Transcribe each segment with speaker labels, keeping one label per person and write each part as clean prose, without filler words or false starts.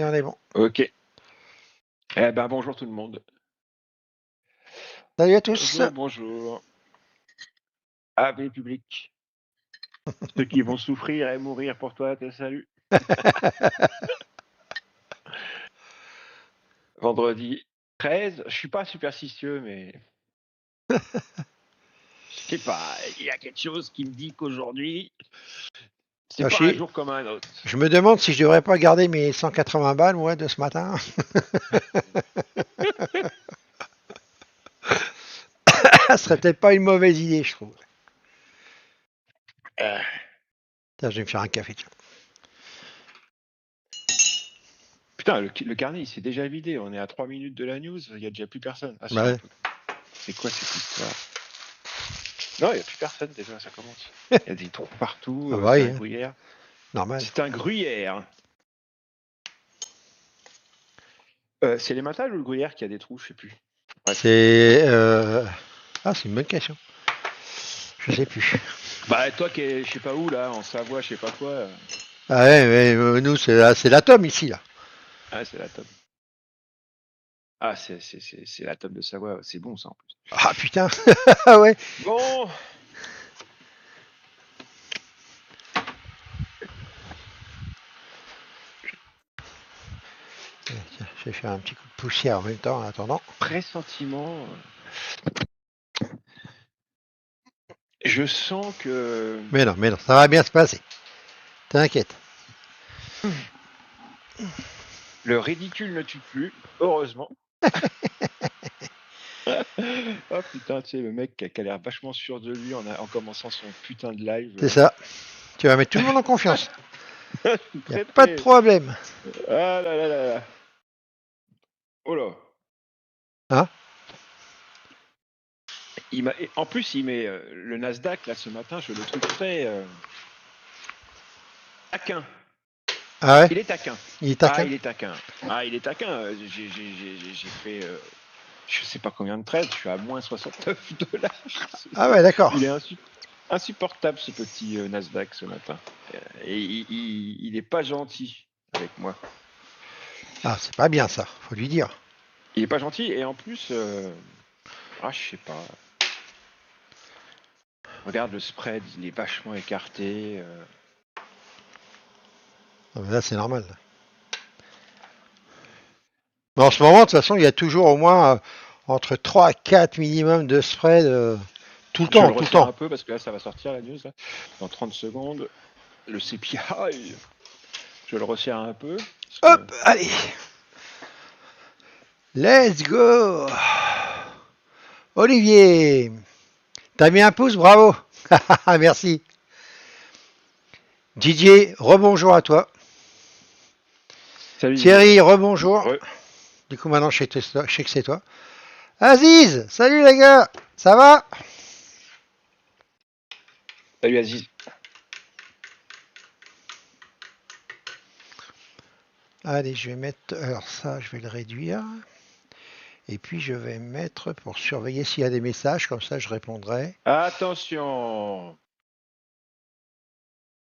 Speaker 1: on est bon.
Speaker 2: Ok. Eh ben, bonjour tout le monde.
Speaker 1: Salut à tous.
Speaker 2: Bonjour. Ave public. Ceux qui vont souffrir et mourir pour toi, te salue. Vendredi 13. Je suis pas superstitieux, mais je sais pas. Il y a quelque chose qui me dit qu'aujourd'hui, c'est pas un jour comme un autre.
Speaker 1: Je me demande si je devrais pas garder mes 180 balles, moi, de ce matin. Ça serait peut-être pas une mauvaise idée, je trouve. Tiens, je vais me faire un café, tiens.
Speaker 2: Putain, le carnet, il s'est déjà vidé. On est à 3 minutes de la news. Il y a déjà plus personne. Ah,
Speaker 1: Bah ouais.
Speaker 2: c'est quoi cette histoire? Non, il n'y a plus personne déjà, ça commence. Il y a des trous partout.
Speaker 1: Ah bah
Speaker 2: c'est
Speaker 1: oui,
Speaker 2: un
Speaker 1: hein.
Speaker 2: gruyère.
Speaker 1: Normal.
Speaker 2: C'est un gruyère. C'est les mentales ou le gruyère qui a des trous, je sais plus. Bref.
Speaker 1: C'est ah, c'est une bonne question. Je sais plus.
Speaker 2: Bah toi qui es je sais pas où là, en Savoie, je sais pas quoi.
Speaker 1: Ah ouais, mais nous c'est l'atome ici là.
Speaker 2: Ah c'est la tome. Ah c'est la tome de Savoie, c'est bon ça en plus.
Speaker 1: Ah putain. Ah ouais.
Speaker 2: Bon.
Speaker 1: Tiens, je vais faire un petit coup de poussière en même temps en attendant.
Speaker 2: Pressentiment. Je sens que.
Speaker 1: Mais non, ça va bien se passer. T'inquiète.
Speaker 2: Le ridicule ne tue plus, heureusement. Oh putain, tu sais, le mec qui a l'air vachement sûr de lui en commençant son putain de live.
Speaker 1: C'est ça. Tu vas mettre tout le monde en confiance. Y a pas de
Speaker 2: Prêt.
Speaker 1: problème.
Speaker 2: Ah là là là là. Oh là.
Speaker 1: Hein?
Speaker 2: En plus, il met le Nasdaq là ce matin, je le trouve très taquin.
Speaker 1: Ah ouais?
Speaker 2: Il est taquin.
Speaker 1: Il est taquin.
Speaker 2: Ah, il est taquin. Ah, il est taquin. J'ai fait je sais pas combien de trades, je suis à moins 69 $.
Speaker 1: Ah ouais, d'accord.
Speaker 2: Il est insupportable ce petit Nasdaq ce matin. Et il est pas gentil avec moi.
Speaker 1: Ah, c'est pas bien ça, faut lui dire.
Speaker 2: Il est pas gentil et en plus, je sais pas. Regarde le spread, il est vachement écarté.
Speaker 1: Non, mais là, c'est normal. Mais en ce moment, de toute façon, il y a toujours au moins entre 3 et 4 minimum de spread tout le
Speaker 2: Je
Speaker 1: temps,
Speaker 2: le
Speaker 1: tout le
Speaker 2: resserre
Speaker 1: temps.
Speaker 2: un peu parce que là, ça va sortir la news là, dans 30 secondes. Le CPI, je le resserre un peu.
Speaker 1: Hop, allez. Let's go. Olivier, t'as mis un pouce, bravo. Merci. Didier, rebonjour à toi.
Speaker 2: Salut.
Speaker 1: Thierry, rebonjour.
Speaker 2: Ouais.
Speaker 1: Du coup, maintenant, je sais que c'est toi. Aziz, salut les gars, ça va?
Speaker 2: Salut Aziz.
Speaker 1: Allez, je vais mettre, alors ça, je vais le réduire. Et puis, je vais mettre pour surveiller s'il y a des messages, comme ça, je répondrai.
Speaker 2: Attention.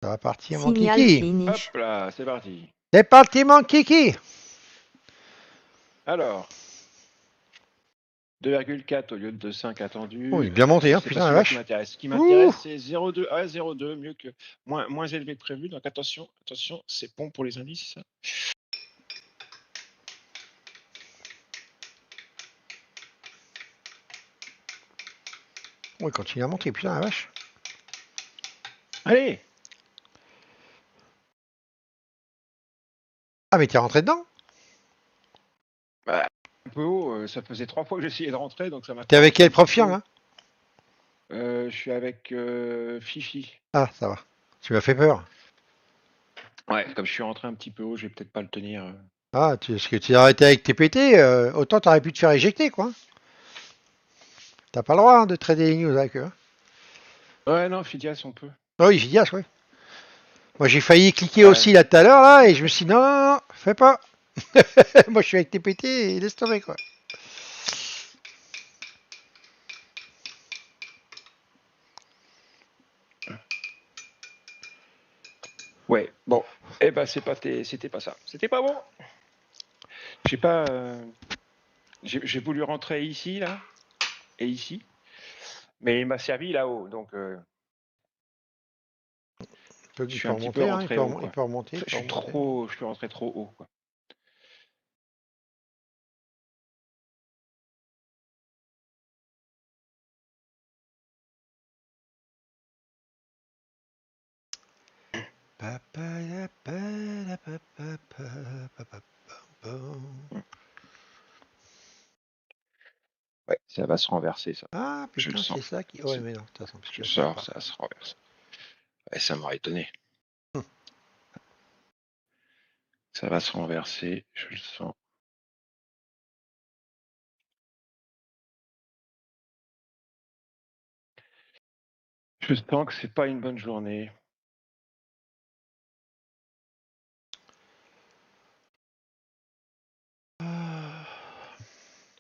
Speaker 1: Ça va partir, mon
Speaker 3: Signal
Speaker 1: kiki.
Speaker 3: finish.
Speaker 2: Hop là, c'est parti.
Speaker 1: C'est parti, mon kiki.
Speaker 2: Alors, 2,4 au lieu de 5 attendu.
Speaker 1: Oh, il est bien monté, hein,
Speaker 2: C'est
Speaker 1: putain,
Speaker 2: pas
Speaker 1: la
Speaker 2: celui-là qui
Speaker 1: vache.
Speaker 2: m'intéresse. Ce qui m'intéresse, c'est 0,2. Ah, 0,2, mieux que moins élevé que prévu. Donc attention, c'est bon pour les indices, ça.
Speaker 1: Oh, il continue à monter, putain, la vache.
Speaker 2: Allez.
Speaker 1: Ah, mais t'es rentré dedans?
Speaker 2: Bah, un peu haut, ça faisait 3 fois que j'essayais de rentrer, donc ça m'a.
Speaker 1: T'es avec quel profil, hein?
Speaker 2: Je suis avec Fifi.
Speaker 1: Ah, ça va. Tu m'as fait peur.
Speaker 2: Ouais, comme je suis rentré un petit peu haut, je vais peut-être pas le tenir.
Speaker 1: Ah, parce que tu as arrêté avec TPT, autant t'aurais pu te faire éjecter, quoi. T'as pas le droit hein, de trader les news avec eux. Hein.
Speaker 2: Ouais, non, Phidias, on peut.
Speaker 1: Oh, oui, Fidias, oui. Moi, j'ai failli cliquer
Speaker 2: Ouais.
Speaker 1: aussi là tout à l'heure, là, et je me suis dit, non, non, non, fais pas. Moi, je suis avec TPT et laisse tomber, quoi.
Speaker 2: Ouais, bon. Eh ben, c'était pas ça. C'était pas bon. J'ai pas. J'ai voulu rentrer ici, là, et ici, mais il m'a servi là-haut, donc je
Speaker 1: Il
Speaker 2: suis
Speaker 1: peut
Speaker 2: un petit peu
Speaker 1: remonter, hein,
Speaker 2: rentré haut,
Speaker 1: il
Speaker 2: quoi.
Speaker 1: peut remonter, il
Speaker 2: Je
Speaker 1: peut
Speaker 2: suis
Speaker 1: remonter.
Speaker 2: je suis rentré trop haut, quoi. Ouais, ça va se renverser, ça.
Speaker 1: Ah
Speaker 2: Je le
Speaker 1: putain,
Speaker 2: sens.
Speaker 1: c'est ça qui. Ouais, mais non, de toute façon, parce que
Speaker 2: Je
Speaker 1: là, ça va
Speaker 2: sors,
Speaker 1: pas.
Speaker 2: ça va se renverser. Ouais, ça m'aurait étonné. Ça va se renverser, je le sens. Je sens que c'est pas une bonne journée.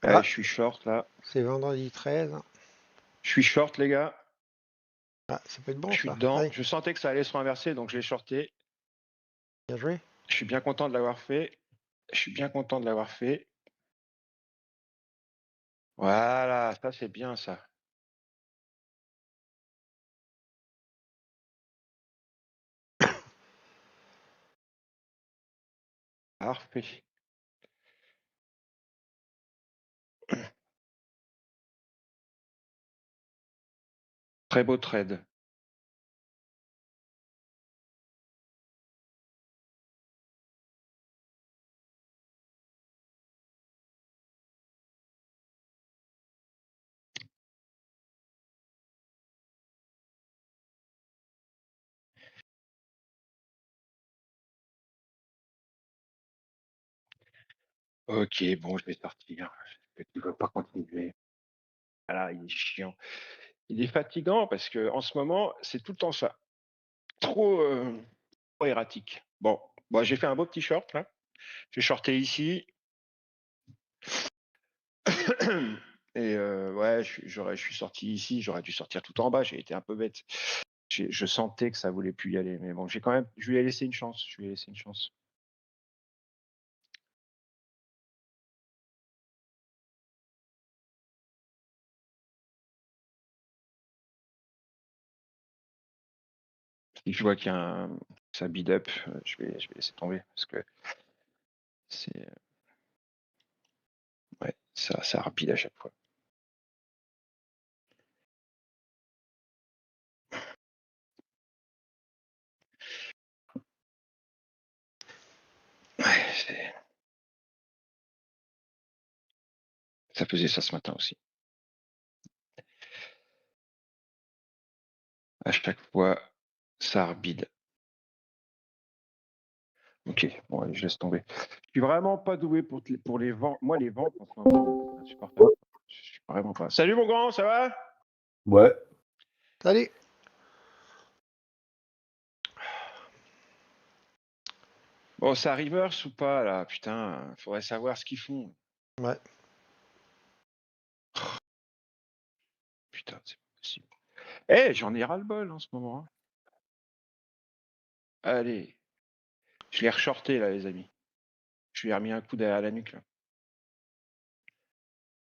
Speaker 1: Ah,
Speaker 2: Je suis short, là.
Speaker 1: c'est vendredi 13.
Speaker 2: Je suis short, les gars.
Speaker 1: Ah, ça peut être bon
Speaker 2: Je suis
Speaker 1: ça.
Speaker 2: dedans.
Speaker 1: Allez,
Speaker 2: Je sentais que ça allait se renverser, donc je l'ai shorté.
Speaker 1: bien joué.
Speaker 2: Je suis bien content de l'avoir fait. Je suis bien content de l'avoir fait. Voilà, ça c'est bien, ça. Parfait. Très beau trade. Ok, bon, je vais sortir. Tu ne veux pas continuer. Voilà, il est chiant. Il est fatigant parce que en ce moment, c'est tout le temps ça. Trop erratique. Bon, j'ai fait un beau petit short là. J'ai shorté ici. Et ouais, je suis sorti ici. J'aurais dû sortir tout en bas. J'ai été un peu bête. Je sentais que ça voulait plus y aller. Mais bon, j'ai quand même. Je lui ai laissé une chance. Je lui ai laissé une chance. Si je vois qu'il y a ça bid up, je vais laisser tomber parce que c'est ouais, ça rapide à chaque fois. Ouais, ça faisait ça ce matin aussi. À chaque fois, ça arbide. Ok, bon, allez, je laisse tomber. Je suis vraiment pas doué pour les vents. Moi, les ventes en ce moment, c'est insupportable. Je suis vraiment pas. Salut mon grand, ça va?
Speaker 3: Ouais.
Speaker 1: Salut.
Speaker 2: Bon, ça reverse ou pas là? Putain, faudrait savoir ce qu'ils font.
Speaker 1: Ouais.
Speaker 2: Putain, c'est pas possible. Eh, j'en ai ras-le-bol en ce moment, hein. Allez, je l'ai reshorté là, les amis. Je lui ai remis un coup à la nuque là.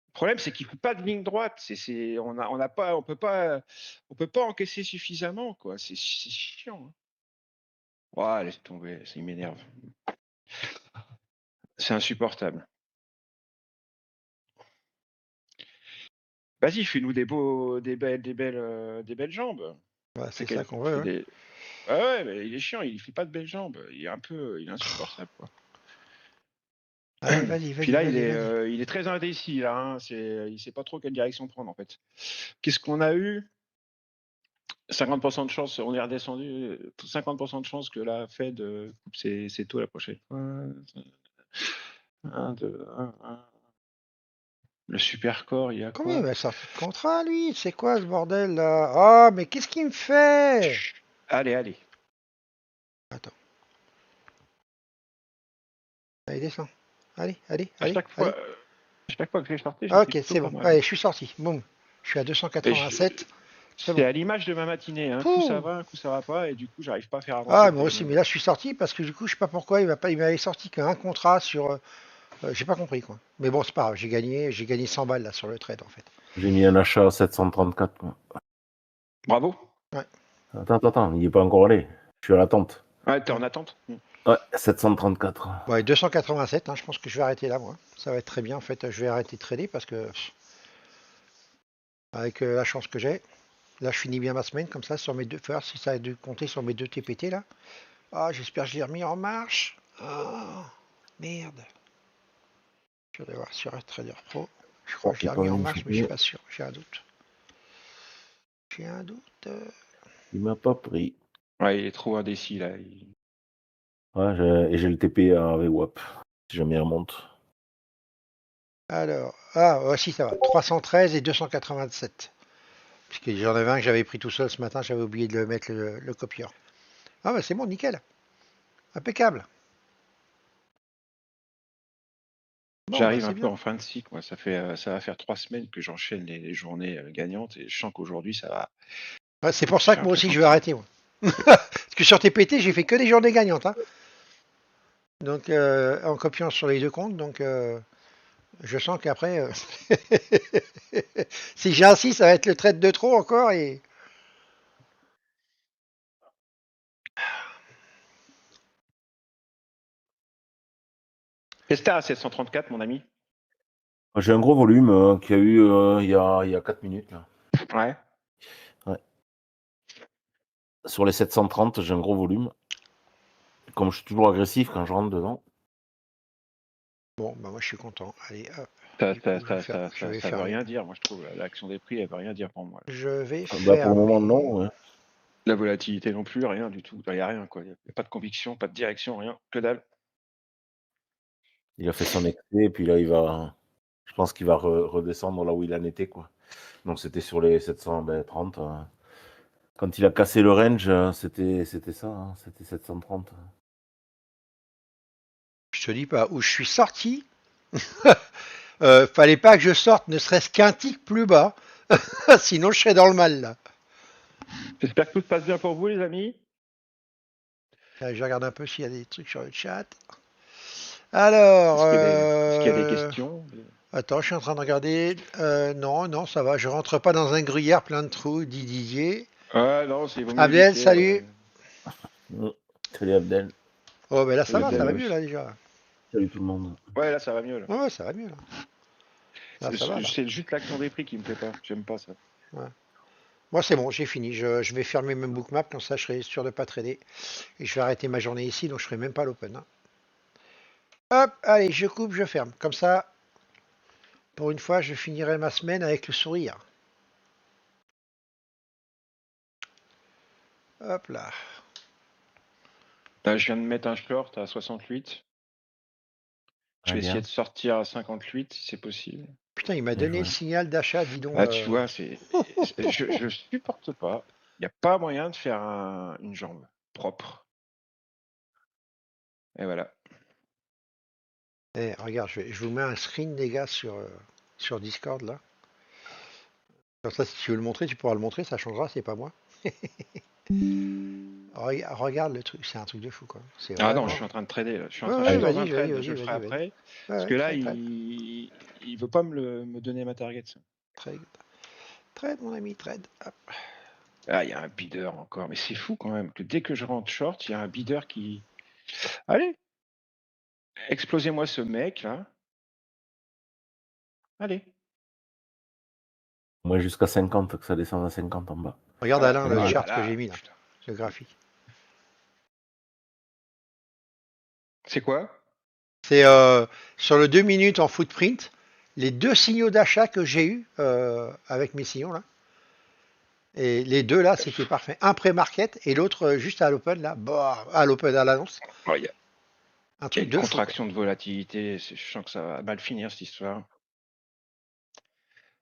Speaker 2: Le problème, c'est qu'il ne fait pas de ligne droite. On peut pas encaisser suffisamment, quoi. C'est chiant, hein. Ouais, laisse tomber, ça il m'énerve. C'est insupportable. Vas-y, fais-nous des belles jambes.
Speaker 1: Ouais,
Speaker 2: Fais
Speaker 1: c'est ça qu'on veut.
Speaker 2: fais
Speaker 1: Hein.
Speaker 2: des... Ah ouais, mais il est chiant, il fait pas de belles jambes. Il est insupportable, quoi.
Speaker 1: Allez, vas-y,
Speaker 2: Puis
Speaker 1: vas-y,
Speaker 2: là,
Speaker 1: vas-y, vas-y.
Speaker 2: il est très indécis, là, hein. Il sait pas trop quelle direction prendre, en fait. Qu'est-ce qu'on a eu? 50% de chance, on est redescendu, 50% de chance que la Fed coupe ses taux la prochaine fois. 1, 2, 1, 1. Le Supercore, il y a
Speaker 1: Combien il
Speaker 2: quoi?
Speaker 1: m'a sorti de contrat, lui? C'est quoi ce bordel là? Oh, mais qu'est-ce qu'il me fait?
Speaker 2: Allez, allez.
Speaker 1: Attends. Allez, descends. Allez, allez,
Speaker 2: À
Speaker 1: allez,
Speaker 2: chaque fois,
Speaker 1: allez.
Speaker 2: euh, à chaque fois que j'ai sorti, j'ai
Speaker 1: Ah,
Speaker 2: pris
Speaker 1: ok,
Speaker 2: plutôt
Speaker 1: c'est
Speaker 2: pas
Speaker 1: bon.
Speaker 2: mal, hein.
Speaker 1: Allez, je suis sorti. Boum. Je suis à
Speaker 2: Et
Speaker 1: 287. C'est
Speaker 2: c'est
Speaker 1: bon.
Speaker 2: à l'image de ma matinée, un coup ça
Speaker 1: Pouh.
Speaker 2: va, un coup ça va pas, et du coup j'arrive pas à faire avancer
Speaker 1: Ah,
Speaker 2: le
Speaker 1: moi aussi,
Speaker 2: volume.
Speaker 1: mais là, je suis sorti parce que du coup, je sais pas pourquoi, il m'avait sorti qu'un contrat sur J'ai pas compris quoi. Mais bon, c'est pas grave, j'ai gagné 100 balles là sur le trade en fait.
Speaker 3: J'ai mis un achat à 734. Moi.
Speaker 2: Bravo.
Speaker 1: Ouais.
Speaker 3: Attends, il est pas encore allé. Je suis à l'attente.
Speaker 2: Ouais, t'es en attente.
Speaker 3: Ouais, 734.
Speaker 1: Ouais, 287, hein, je pense que je vais arrêter là, moi. Ça va être très bien, en fait. Je vais arrêter de trader parce que, avec la chance que j'ai, là, je finis bien ma semaine, comme ça, sur mes deux faire si ça a dû compter sur mes deux TPT, là. Ah, j'espère que je l'ai remis en marche. Ah, merde. Je vais aller voir sur Trader Pro. Je crois que je l'ai remis en marche, mais je suis pas sûr. J'ai un doute. J'ai un doute.
Speaker 3: Il m'a pas pris.
Speaker 2: Ouais, il est trop indécis, là.
Speaker 3: Ouais, et j'ai le TP avec WAP, si jamais il remonte.
Speaker 1: Alors, ah, si, ça va. 313 et 287. Puisque j'en avais un que j'avais pris tout seul ce matin, j'avais oublié de le mettre le copieur. Ah, bah c'est bon, nickel. Impeccable. Bon, bah
Speaker 2: J'arrive
Speaker 1: c'est
Speaker 2: un peu
Speaker 1: bien.
Speaker 2: en fin de cycle, moi. Ça va faire 3 semaines que j'enchaîne les journées gagnantes et je sens qu'aujourd'hui, ça va.
Speaker 1: Ouais, c'est pour ça
Speaker 2: J'ai
Speaker 1: que moi aussi
Speaker 2: l'impression
Speaker 1: je
Speaker 2: que
Speaker 1: vais arrêter. Moi. Parce que sur TPT, j'ai fait que des journées gagnantes. Hein. Donc, en copiant sur les deux comptes. Donc, je sens qu'après, si j'insiste, ça va être le trade de trop encore. Et
Speaker 2: Qu'est-ce que t'as à 734, mon ami?
Speaker 3: J'ai un gros volume qu'il y a eu il y a 4 minutes. Là.
Speaker 2: Ouais.
Speaker 3: Ouais. Sur les 730, j'ai un gros volume. Comme je suis toujours agressif quand je rentre dedans.
Speaker 1: bon, bah moi je suis content. Allez, hop.
Speaker 2: Ça,
Speaker 1: Du
Speaker 2: ça,
Speaker 1: coup,
Speaker 2: ça, ça,
Speaker 1: je
Speaker 2: ça,
Speaker 1: vais
Speaker 2: ça veut
Speaker 1: fermer.
Speaker 2: rien dire, moi, je trouve. L'action des prix, elle veut rien dire pour moi.
Speaker 1: Je vais
Speaker 3: Bah, pour le moment,
Speaker 1: fermer.
Speaker 3: non. Ouais.
Speaker 2: La volatilité non plus, rien du tout. Il n'y a rien, quoi. Il n'y a pas de conviction, pas de direction, rien. Que dalle.
Speaker 3: Il a fait son excès, et puis là, je pense qu'il va redescendre là où il en était. Quoi. Donc, c'était sur les 730. Quand il a cassé le range, c'était ça. Hein, c'était 730.
Speaker 1: Je te dis pas où je suis sorti. Fallait pas que je sorte ne serait-ce qu'un tic plus bas. Sinon, je serais dans le mal là.
Speaker 2: J'espère que tout se passe bien pour vous, les amis.
Speaker 1: Je regarde un peu s'il y a des trucs sur le chat. Alors,
Speaker 2: Est-ce qu'il y a des questions?
Speaker 1: attends, je suis en train de regarder. Non, non, ça va. Je rentre pas dans un gruyère plein de trous, dit Didier.
Speaker 2: Ah non, il vaut mieux
Speaker 1: Abdel,
Speaker 2: éviter.
Speaker 1: salut.
Speaker 3: Salut Abdel.
Speaker 1: Oh, ben là, ça
Speaker 2: Salut
Speaker 1: va
Speaker 2: Abdel,
Speaker 1: mieux
Speaker 2: oui.
Speaker 1: là déjà.
Speaker 3: Salut tout le monde.
Speaker 2: Ouais, là, ça va mieux. Là.
Speaker 1: Ouais, ça va mieux là. Là, ça va là.
Speaker 2: C'est juste l'action des prix qui me plaît pas. J'aime pas ça.
Speaker 1: Ouais. Moi, c'est bon, j'ai fini. Je vais fermer mes bookmaps, comme ça, je serai sûr de pas trader. Et je vais arrêter ma journée ici, donc je serai même pas à l'open. Hein. Hop, allez, je coupe, je ferme. Comme ça, pour une fois, je finirai ma semaine avec le sourire. Hop là.
Speaker 2: Là, je viens de mettre un short à 68. Je vais essayer de sortir à 58 si c'est possible.
Speaker 1: Putain, il m'a donné le signal d'achat, dis donc.
Speaker 2: Ah, tu vois, je supporte pas. Il n'y a pas moyen de faire une jambe propre. Et voilà.
Speaker 1: Eh, regarde, je vous mets un screen, les gars, sur Discord, là. Comme ça, si tu veux le montrer, tu pourras le montrer, ça changera, c'est pas moi. Regarde le truc, c'est un truc de fou, quoi. C'est
Speaker 2: Ah non,
Speaker 1: vraiment...
Speaker 2: je suis en train de trader. Là. Je suis en
Speaker 1: Ouais,
Speaker 2: train,
Speaker 1: ouais,
Speaker 2: je suis dans un
Speaker 1: vas-y,
Speaker 2: trade,
Speaker 1: vas-y,
Speaker 2: je le ferai
Speaker 1: vas-y, vas-y.
Speaker 2: après. Parce
Speaker 1: Ouais,
Speaker 2: que là,
Speaker 1: trade.
Speaker 2: il veut pas me donner ma target. Ça.
Speaker 1: Trade, mon ami, trade. Hop.
Speaker 2: Ah, il y a un bidder encore. Mais c'est fou quand même que dès que je rentre short, il y a un bidder qui. Allez, explosez-moi ce mec là. Allez.
Speaker 3: Moi, jusqu'à 50, que ça descende à 50 en bas.
Speaker 1: Regarde,
Speaker 2: Voilà.
Speaker 1: Alain, le
Speaker 2: Voilà,
Speaker 1: chart
Speaker 2: là,
Speaker 1: que j'ai mis, là.
Speaker 2: putain.
Speaker 1: Le graphique.
Speaker 2: C'est quoi?
Speaker 1: C'est sur le 2 minutes en footprint, les deux signaux d'achat que j'ai eu avec mes signaux, là. Et les deux là, c'était parfait. Un pré-market et l'autre juste à l'open là. Bah, à l'open, à l'annonce.
Speaker 2: Il y a
Speaker 1: Un truc
Speaker 2: une
Speaker 1: de fou.
Speaker 2: contraction de volatilité. Je sens que ça va mal finir cette histoire.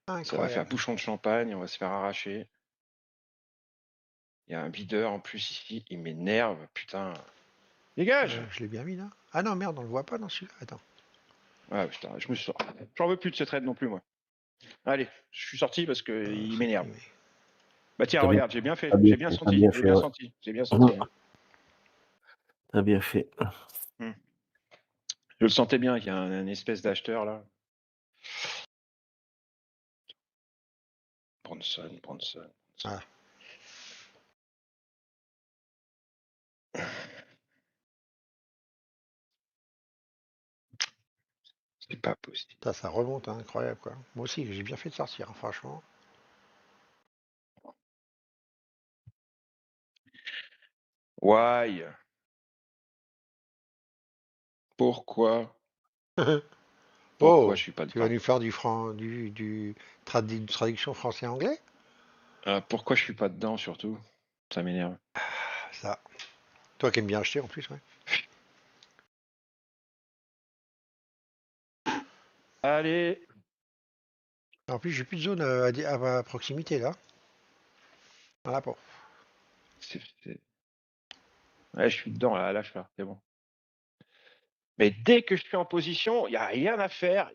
Speaker 2: Ça va faire
Speaker 1: Incroyable.
Speaker 2: bouchon de champagne. On va se faire arracher. Il y a un bidder en plus ici. Il m'énerve. Putain. Dégage!
Speaker 1: Je l'ai bien mis là. Ah non, merde, on le voit pas dans celui-là. Attends.
Speaker 2: Ah putain, je me sors. J'en veux plus de ce trade non plus, moi. Allez, je suis sorti parce qu'il m'énerve. Bah tiens, regarde, j'ai bien fait. J'ai bien senti. J'ai bien senti. J'ai bien senti. Hein.
Speaker 3: T'as bien fait.
Speaker 2: Je le sentais bien qu'il y a un espèce d'acheteur là. Bronson.
Speaker 1: Ah.
Speaker 2: C'est pas possible.
Speaker 1: Ça remonte, hein, incroyable quoi. Moi aussi, j'ai bien fait de sortir, hein, franchement.
Speaker 2: Why? Pourquoi
Speaker 1: Oh,
Speaker 2: je suis pas
Speaker 1: tu vas
Speaker 2: dedans?
Speaker 1: nous faire une traduction français-anglais?
Speaker 2: Pourquoi je suis pas dedans surtout? Ça m'énerve.
Speaker 1: Ça. Toi qui aimes bien acheter en plus, ouais.
Speaker 2: Allez.
Speaker 1: En plus, j'ai plus de zone à ma proximité là. Voilà pour.
Speaker 2: Ouais, je suis dedans là, lâche là, c'est bon. Mais dès que je suis en position, il n'y a rien à faire.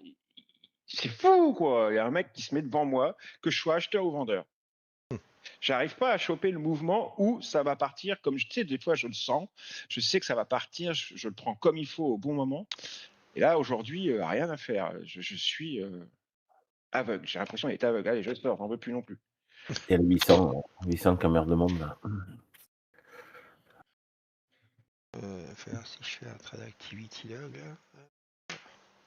Speaker 2: C'est fou, quoi. Il y a un mec qui se met devant moi, que je sois acheteur ou vendeur. J'arrive pas à choper le mouvement où ça va partir. Comme je sais, des fois, je le sens. Je sais que ça va partir. Je le prends comme il faut au bon moment. Et là, aujourd'hui, rien à faire. Je suis aveugle. J'ai l'impression d'être aveugle. Allez, je sors. J'en veux plus non plus.
Speaker 3: Il y a le 800 caméras de monde là.
Speaker 1: Faire si je fais un trade activity log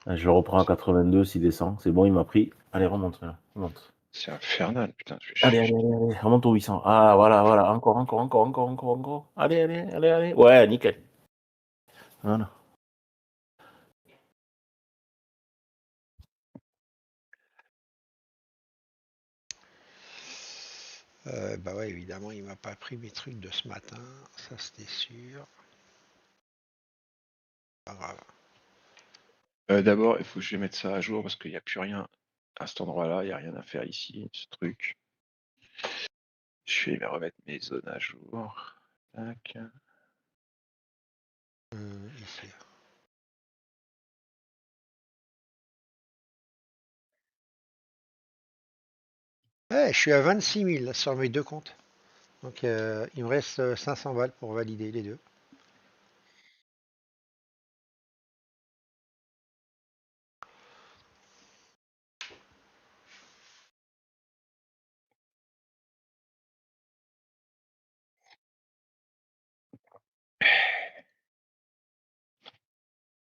Speaker 1: là.
Speaker 3: Je le reprends à 82 s'il descend. C'est bon, il m'a pris. Allez, remonte là. Remonte.
Speaker 2: C'est infernal, putain.
Speaker 3: Allez, remonte au 800. Ah, voilà. Encore. Allez. Ouais, nickel. Voilà.
Speaker 1: Bah ouais, évidemment, il m'a pas pris mes trucs de ce matin. Ça, c'était sûr. Pas grave.
Speaker 2: D'abord, il faut que je mette ça à jour parce qu'il n'y a plus rien à cet endroit-là. Il n'y a rien à faire ici, ce truc. Je vais remettre mes zones à jour. Tac.
Speaker 1: Ici. Ouais, je suis à 26 000 là, sur mes deux comptes. Donc, il me reste 500 balles pour valider les deux.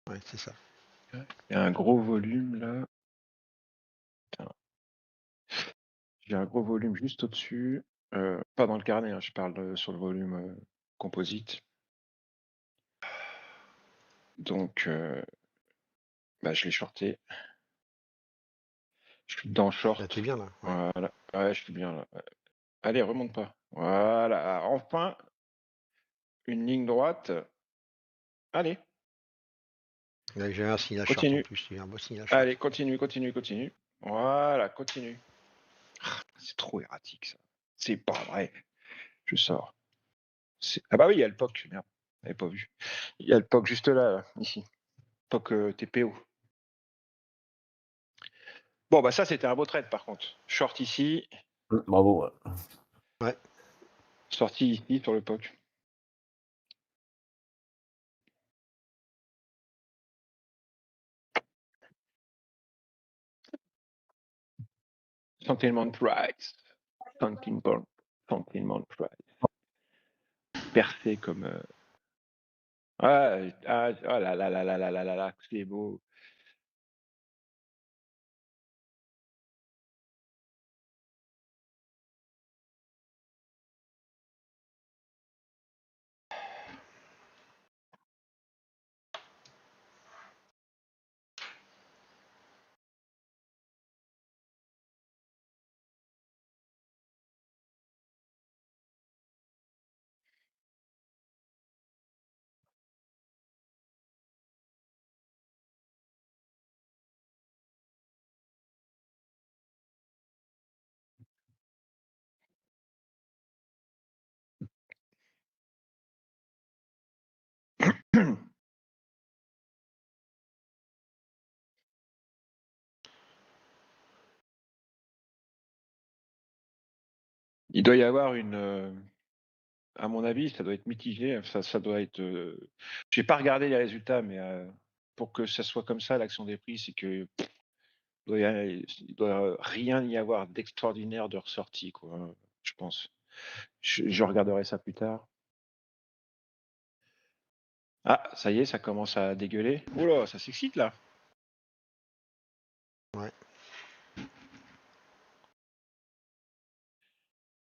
Speaker 1: Ouais, c'est ça.
Speaker 2: Il y a un gros volume là. Putain. J'ai un gros volume juste au-dessus. Pas dans le carnet, hein, je parle sur le volume composite. Donc, bah, je l'ai shorté. Je suis dans short.
Speaker 1: Là, t'es bien là. Ouais.
Speaker 2: Voilà. Ouais, je suis bien là. Ouais. Allez, remonte pas. Voilà. Enfin, une ligne droite. Allez,
Speaker 1: Là, j'ai un signe à short en
Speaker 2: continue.
Speaker 1: plus. J'ai un beau signe à short.
Speaker 2: Allez, continue. Voilà, continue. C'est trop erratique ça. C'est pas vrai. Je sors. Ah bah oui, il y a le POC. Merde, j'avais pas vu. Il y a le POC juste là, ici. POC TPO. Bon, bah ça, c'était un beau trade par contre. Short ici,
Speaker 3: Bravo. Ouais.
Speaker 1: Ouais.
Speaker 2: sortie ici sur le POC. Sentiment price. Sentiment price. Percé comme. Ah là, c'est beau. Il doit y avoir une. À mon avis, ça doit être mitigé. Ça doit être. J'ai pas regardé les résultats, mais pour que ça soit comme ça, l'action des prix, c'est que il doit rien y avoir d'extraordinaire de ressorti, quoi, je pense. Je regarderai ça plus tard. Ah, ça y est, ça commence à dégueuler. Oh là, ça s'excite là.
Speaker 1: Ouais.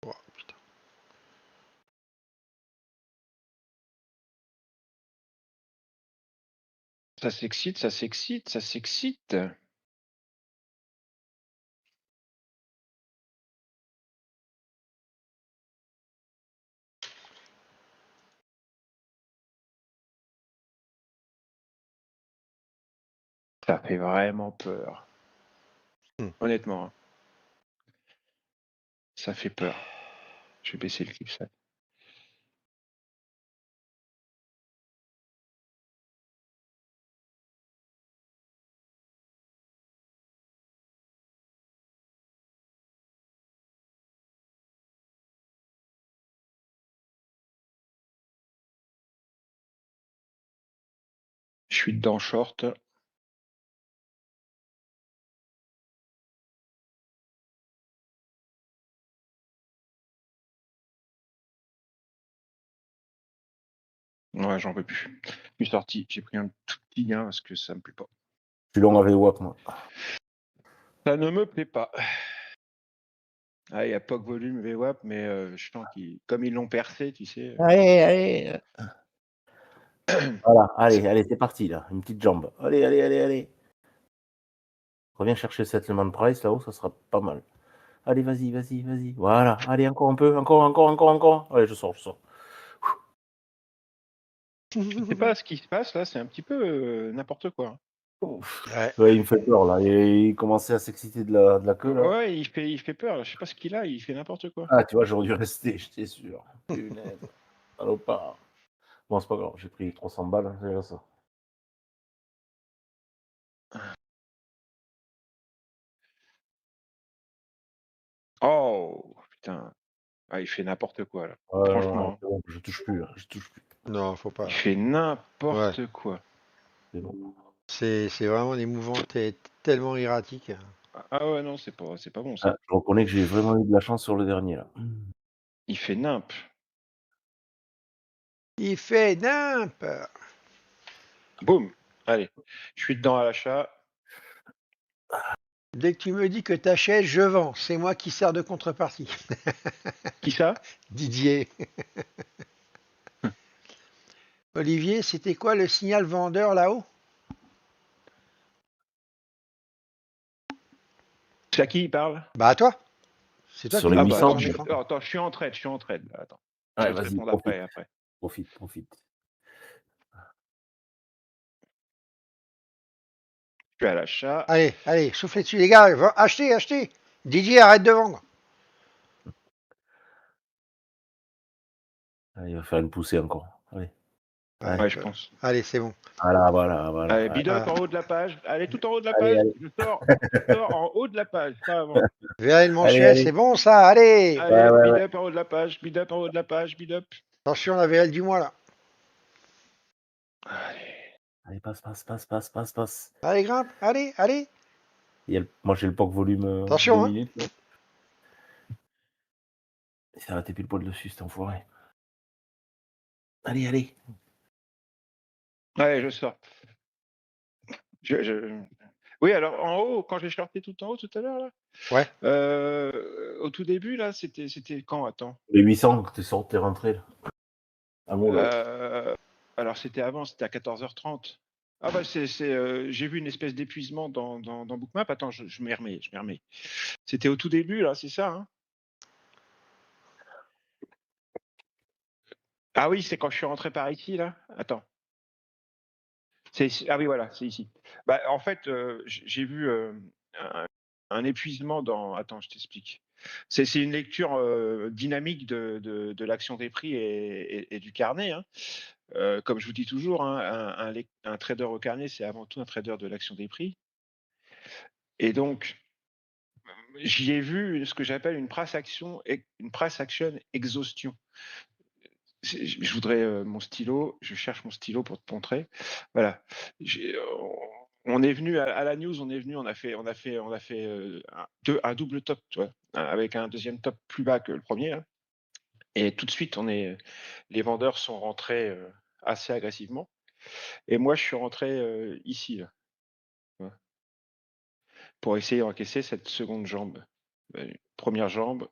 Speaker 1: Oh, putain.
Speaker 2: Ça s'excite, ça s'excite, ça s'excite. Ça fait vraiment peur. Honnêtement, hein. Ça fait peur. Je vais baisser le clip, ça. Je suis dedans short. Ouais, j'en peux plus. Je suis sorti, j'ai pris un tout petit gain parce que ça me plaît pas.
Speaker 3: Je suis long avec WAP, moi.
Speaker 2: Ça ne me plaît pas. Ah, il y a POC volume VWAP, mais je sens qu'ils, comme ils l'ont percé, tu sais.
Speaker 3: Allez, allez. Voilà, allez, c'est parti, là. Une petite jambe. Allez. Reviens chercher Settlement Price, là-haut, ça sera pas mal. Allez, vas-y. Voilà, allez, encore un peu, encore. Allez, je sors.
Speaker 2: Je sais pas ce qui se passe là, c'est un petit peu n'importe quoi, hein.
Speaker 3: Ouais, il me fait peur, là. Il commençait à s'exciter de la queue, là.
Speaker 2: Ouais, il fait peur. Je sais pas ce qu'il a, il fait n'importe quoi.
Speaker 3: Ah, tu vois, j'aurais dû rester, j'étais sûr. Punaise. Salopard. Bon, c'est pas grave, j'ai pris 300 balles, c'est déjà ça.
Speaker 2: Oh putain. Ah, il fait n'importe quoi là. Franchement,
Speaker 3: C'est bon, je touche plus.
Speaker 1: Non, faut
Speaker 2: il
Speaker 1: pas.
Speaker 2: fait n'importe quoi.
Speaker 3: C'est bon.
Speaker 1: C'est vraiment des mouvements tellement erratiques.
Speaker 2: Ah ouais, non, c'est pas bon ça.
Speaker 3: Ah, je reconnais que j'ai vraiment eu de la chance sur le dernier, là.
Speaker 2: Il fait nimp.
Speaker 1: Il fait nimp.
Speaker 2: Boum. Allez, je suis dedans à l'achat.
Speaker 1: Dès que tu me dis que t'achètes, je vends. C'est moi qui sers de contrepartie.
Speaker 2: Qui ça?
Speaker 1: Didier. Olivier, c'était quoi le signal vendeur là-haut?
Speaker 2: C'est à qui il parle?
Speaker 1: Bah à toi. C'est toi
Speaker 3: Sur
Speaker 1: qui
Speaker 3: les
Speaker 1: l'as
Speaker 2: Ah
Speaker 1: mis
Speaker 2: bah
Speaker 1: sur
Speaker 3: 800,
Speaker 1: ton
Speaker 2: attends,
Speaker 1: écran.
Speaker 2: attends, je suis en trade. Là, attends. Je
Speaker 3: ouais,
Speaker 2: vais te
Speaker 3: vas-y,
Speaker 2: répondre après.
Speaker 3: profite.
Speaker 2: Je suis à l'achat.
Speaker 1: Allez, soufflez dessus les gars. Achetez. Didier, arrête de vendre.
Speaker 3: Allez, il va faire une poussée encore. Allez.
Speaker 2: Ouais, je pense.
Speaker 1: Allez, c'est bon.
Speaker 3: Voilà.
Speaker 2: Allez, bid up
Speaker 1: Ah.
Speaker 2: en haut de la page. Allez, tout en haut de la
Speaker 3: Allez,
Speaker 2: page.
Speaker 3: allez.
Speaker 2: Je sors en haut de la page, pas avant.
Speaker 1: VAL mensuel, c'est bon ça. Allez.
Speaker 2: Allez,
Speaker 3: Ouais.
Speaker 2: bid up en haut de la page. Bid up.
Speaker 1: Attention, la VL du mois là.
Speaker 3: Allez, passe.
Speaker 1: Allez, grimpe. Allez.
Speaker 3: Moi, j'ai le POC volume
Speaker 1: Attention,
Speaker 3: 2
Speaker 1: hein.
Speaker 3: minutes. Là. Il s'est arrêté pile poil dessus, cet enfoiré. Allez.
Speaker 2: Ouais, je sors. Oui, alors en haut, quand j'ai shorté tout en haut tout à l'heure, là,
Speaker 1: Ouais.
Speaker 2: au tout début, là, c'était quand? Attends.
Speaker 3: Les 800, t'es rentré, là. À mon
Speaker 2: Alors c'était avant, c'était à 14h30. Ah bah j'ai vu une espèce d'épuisement dans Bookmap. Attends, je m'y remets. C'était au tout début, là, c'est ça, hein? Ah oui, c'est quand je suis rentré par ici, là. Attends. Ah oui, voilà, c'est ici. Bah, en fait, j'ai vu un épuisement dans. Attends, je t'explique. C'est une lecture dynamique de l'action des prix et du carnet, hein. Comme je vous dis toujours, hein, un trader au carnet, c'est avant tout un trader de l'action des prix. Et donc, j'y ai vu ce que j'appelle une price action exhaustion. je voudrais mon stylo. Je cherche mon stylo pour te montrer. Voilà. On est venu à la news, on est venu, on a fait un double top, tu vois, avec un deuxième top plus bas que le premier. Hein. Et tout de suite, les vendeurs sont rentrés assez agressivement. Et moi, je suis rentré ici, là, tu vois, pour essayer d'encaisser cette seconde jambe. Première jambe,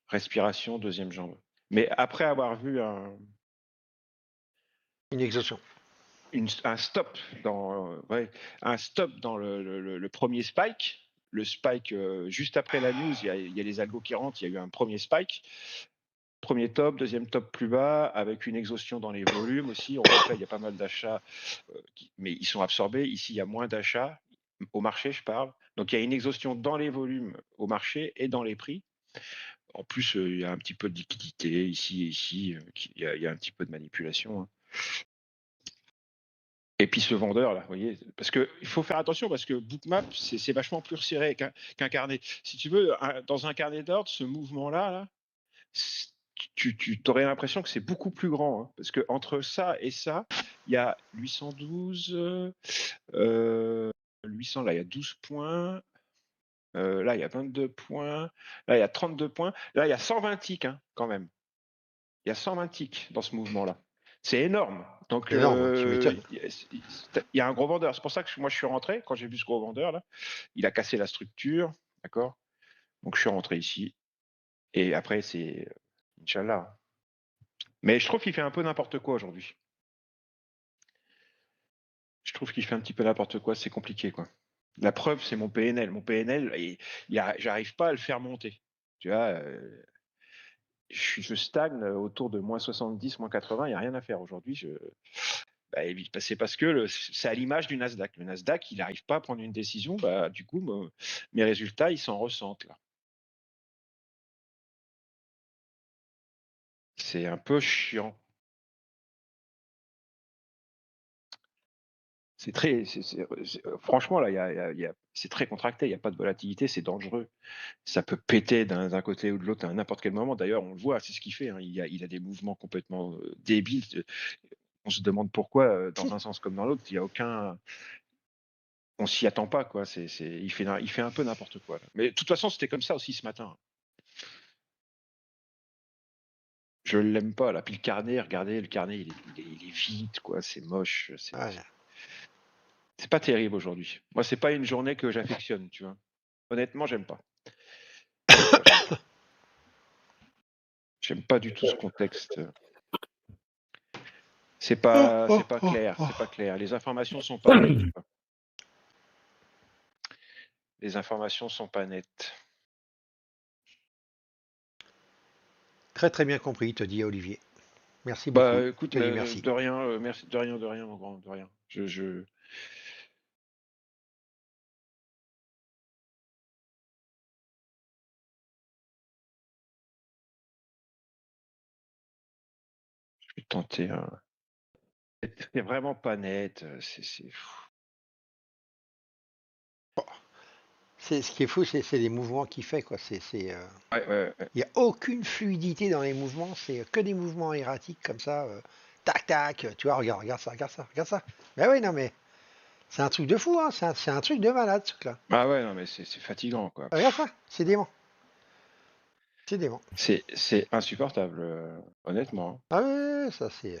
Speaker 2: respiration, deuxième jambe. Mais après avoir vu
Speaker 1: Une exhaustion.
Speaker 2: un stop un stop dans le premier spike. Le spike, juste après la news, il y a les algos qui rentrent, il y a eu un premier spike. Premier top, deuxième top plus bas, avec une exhaustion dans les volumes aussi. On voit que là, il y a pas mal d'achats, mais ils sont absorbés. Ici, il y a moins d'achats, au marché, je parle. Donc, il y a une exhaustion dans les volumes au marché et dans les prix. En plus, il y a un petit peu de liquidité ici et ici. Il y a un petit peu de manipulation. Hein. Et puis ce vendeur là, vous voyez, parce que il faut faire attention parce que Bookmap c'est vachement plus resserré qu'un carnet. Si tu veux, dans un carnet d'ordre, ce mouvement-là, tu aurais l'impression que c'est beaucoup plus grand, hein, parce que entre ça et ça, il y a 812, 800 là, il y a 12 points. Là, il y a 22 points. Là, il y a 32 points. Là, il y a 120 ticks hein, quand même. Il y a 120 ticks dans ce mouvement-là. C'est énorme. Donc,
Speaker 1: C'est énorme, tu m'étonnes.
Speaker 2: il y a un gros vendeur. C'est pour ça que moi, je suis rentré. Quand j'ai vu ce gros vendeur, là, il a cassé la structure. D'accord. Donc, je suis rentré ici. Et après, c'est Inch'Allah. Mais je trouve qu'il fait un peu n'importe quoi aujourd'hui. Je trouve qu'il fait un petit peu n'importe quoi. C'est compliqué, quoi. La preuve, c'est mon PNL. Mon PNL, j'arrive pas à le faire monter. Tu vois, je stagne autour de moins 70, moins 80. Il n'y a rien à faire aujourd'hui. C'est parce que c'est à l'image du Nasdaq. Le Nasdaq, il n'arrive pas à prendre une décision. Du coup, mes résultats, ils s'en ressentent là. C'est un peu chiant. C'est très, franchement là, c'est très contracté. Il n'y a pas de volatilité, c'est dangereux. Ça peut péter d'un côté ou de l'autre à n'importe quel moment. D'ailleurs, on le voit, c'est ce qu'il fait. Hein. Il a des mouvements complètement débiles. On se demande pourquoi, dans un sens comme dans l'autre, il n'y a aucun. On s'y attend pas, quoi. Il fait un peu n'importe quoi. Là. Mais de toute façon, c'était comme ça aussi ce matin. Je l'aime pas, là. Puis le carnet, regardez, le carnet, il est vide, quoi. C'est moche. C'est pas terrible aujourd'hui. Moi, c'est pas une journée que j'affectionne, tu vois. Honnêtement, j'aime pas. J'aime pas du tout ce contexte. C'est pas clair, c'est pas clair. Les informations sont pas nettes. Quoi. Les informations sont pas nettes.
Speaker 1: Très très bien compris, te dit Olivier. Merci beaucoup.
Speaker 2: Écoute,
Speaker 1: merci.
Speaker 2: de rien, merci, de rien, mon grand, de rien. Je vais tenter. C'est vraiment pas net.
Speaker 1: Ce qui est fou, c'est les mouvements qu'il fait, quoi.
Speaker 2: Ouais.
Speaker 1: Il n'y a aucune fluidité dans les mouvements, c'est que des mouvements erratiques comme ça. Tac tac, tu vois, regarde ça. Mais oui, non mais c'est un truc de fou, hein. C'est un truc de malade, ce truc-là.
Speaker 2: Ah ouais, non mais c'est fatigant, quoi.
Speaker 1: Regarde ça, c'est dément. C'est dément.
Speaker 2: C'est insupportable, honnêtement.
Speaker 1: Ah ouais, ça c'est.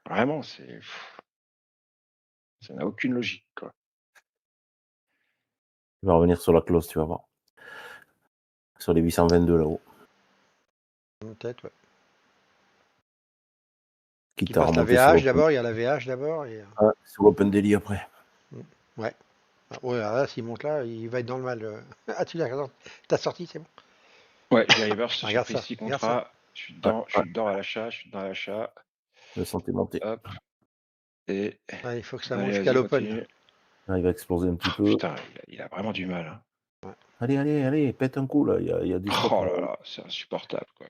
Speaker 2: Vraiment, ça n'a aucune logique, quoi.
Speaker 3: Il va revenir sur la close, tu vas voir. Sur les 822 là-haut.
Speaker 1: Peut-être, ouais.
Speaker 3: Quitte
Speaker 1: Il
Speaker 3: à
Speaker 1: passe la
Speaker 3: remonter
Speaker 1: VH d'abord, il y a la VH d'abord. Et...
Speaker 3: sur l'Open Daily après.
Speaker 1: Ouais. Ouais, alors là, s'il monte là, il va être dans le mal. Ah, tu l'as sorti, c'est bon.
Speaker 2: Ouais, j'ai reverse sur
Speaker 1: Regarde
Speaker 2: prix
Speaker 1: ça,
Speaker 2: 6
Speaker 1: regarde
Speaker 2: contrats. Je suis dedans à l'achat.
Speaker 3: Le santé monter.
Speaker 2: Hop. Et
Speaker 1: Ouais, il faut que ça monte
Speaker 2: allez,
Speaker 1: jusqu'à
Speaker 2: vas-y,
Speaker 1: l'open.
Speaker 2: continue.
Speaker 3: Là, il va exploser un petit peu.
Speaker 2: Putain, il a vraiment du mal. Hein.
Speaker 3: Ouais. Allez, pète un coup là. Il y a du stop.
Speaker 2: Oh là là, c'est insupportable, quoi.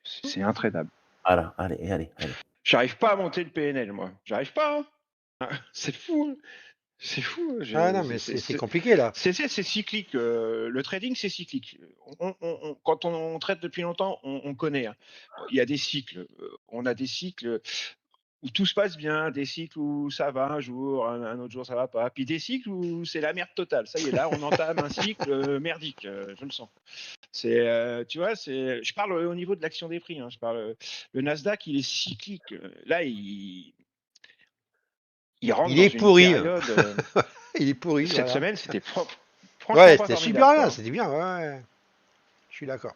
Speaker 2: C'est intraînable.
Speaker 3: Voilà, allez.
Speaker 2: J'arrive pas à monter le PNL, moi. J'arrive pas. Hein. C'est fou. Hein. C'est fou.
Speaker 1: Ah non, mais c'est compliqué là.
Speaker 2: C'est cyclique. Le trading, c'est cyclique. Quand on traite depuis longtemps, on connaît. Hein. Il y a des cycles. On a des cycles où tout se passe bien, des cycles où ça va un jour, un autre jour ça va pas, puis des cycles où c'est la merde totale. Ça y est, là, on entame un cycle merdique. Je le sens. Tu vois, je parle au niveau de l'action des prix. Hein. Je parle. Le Nasdaq, il est cyclique. Là, il rentre
Speaker 1: Il
Speaker 2: dans
Speaker 1: est
Speaker 2: une
Speaker 1: pourri.
Speaker 2: période.
Speaker 1: Il est pourri.
Speaker 2: Cette
Speaker 1: Voilà.
Speaker 2: semaine, c'était franchement
Speaker 1: Ouais,
Speaker 2: pas
Speaker 1: c'était
Speaker 2: formidable.
Speaker 1: super bien,
Speaker 2: quoi.
Speaker 1: c'était bien. Ouais. Je suis d'accord.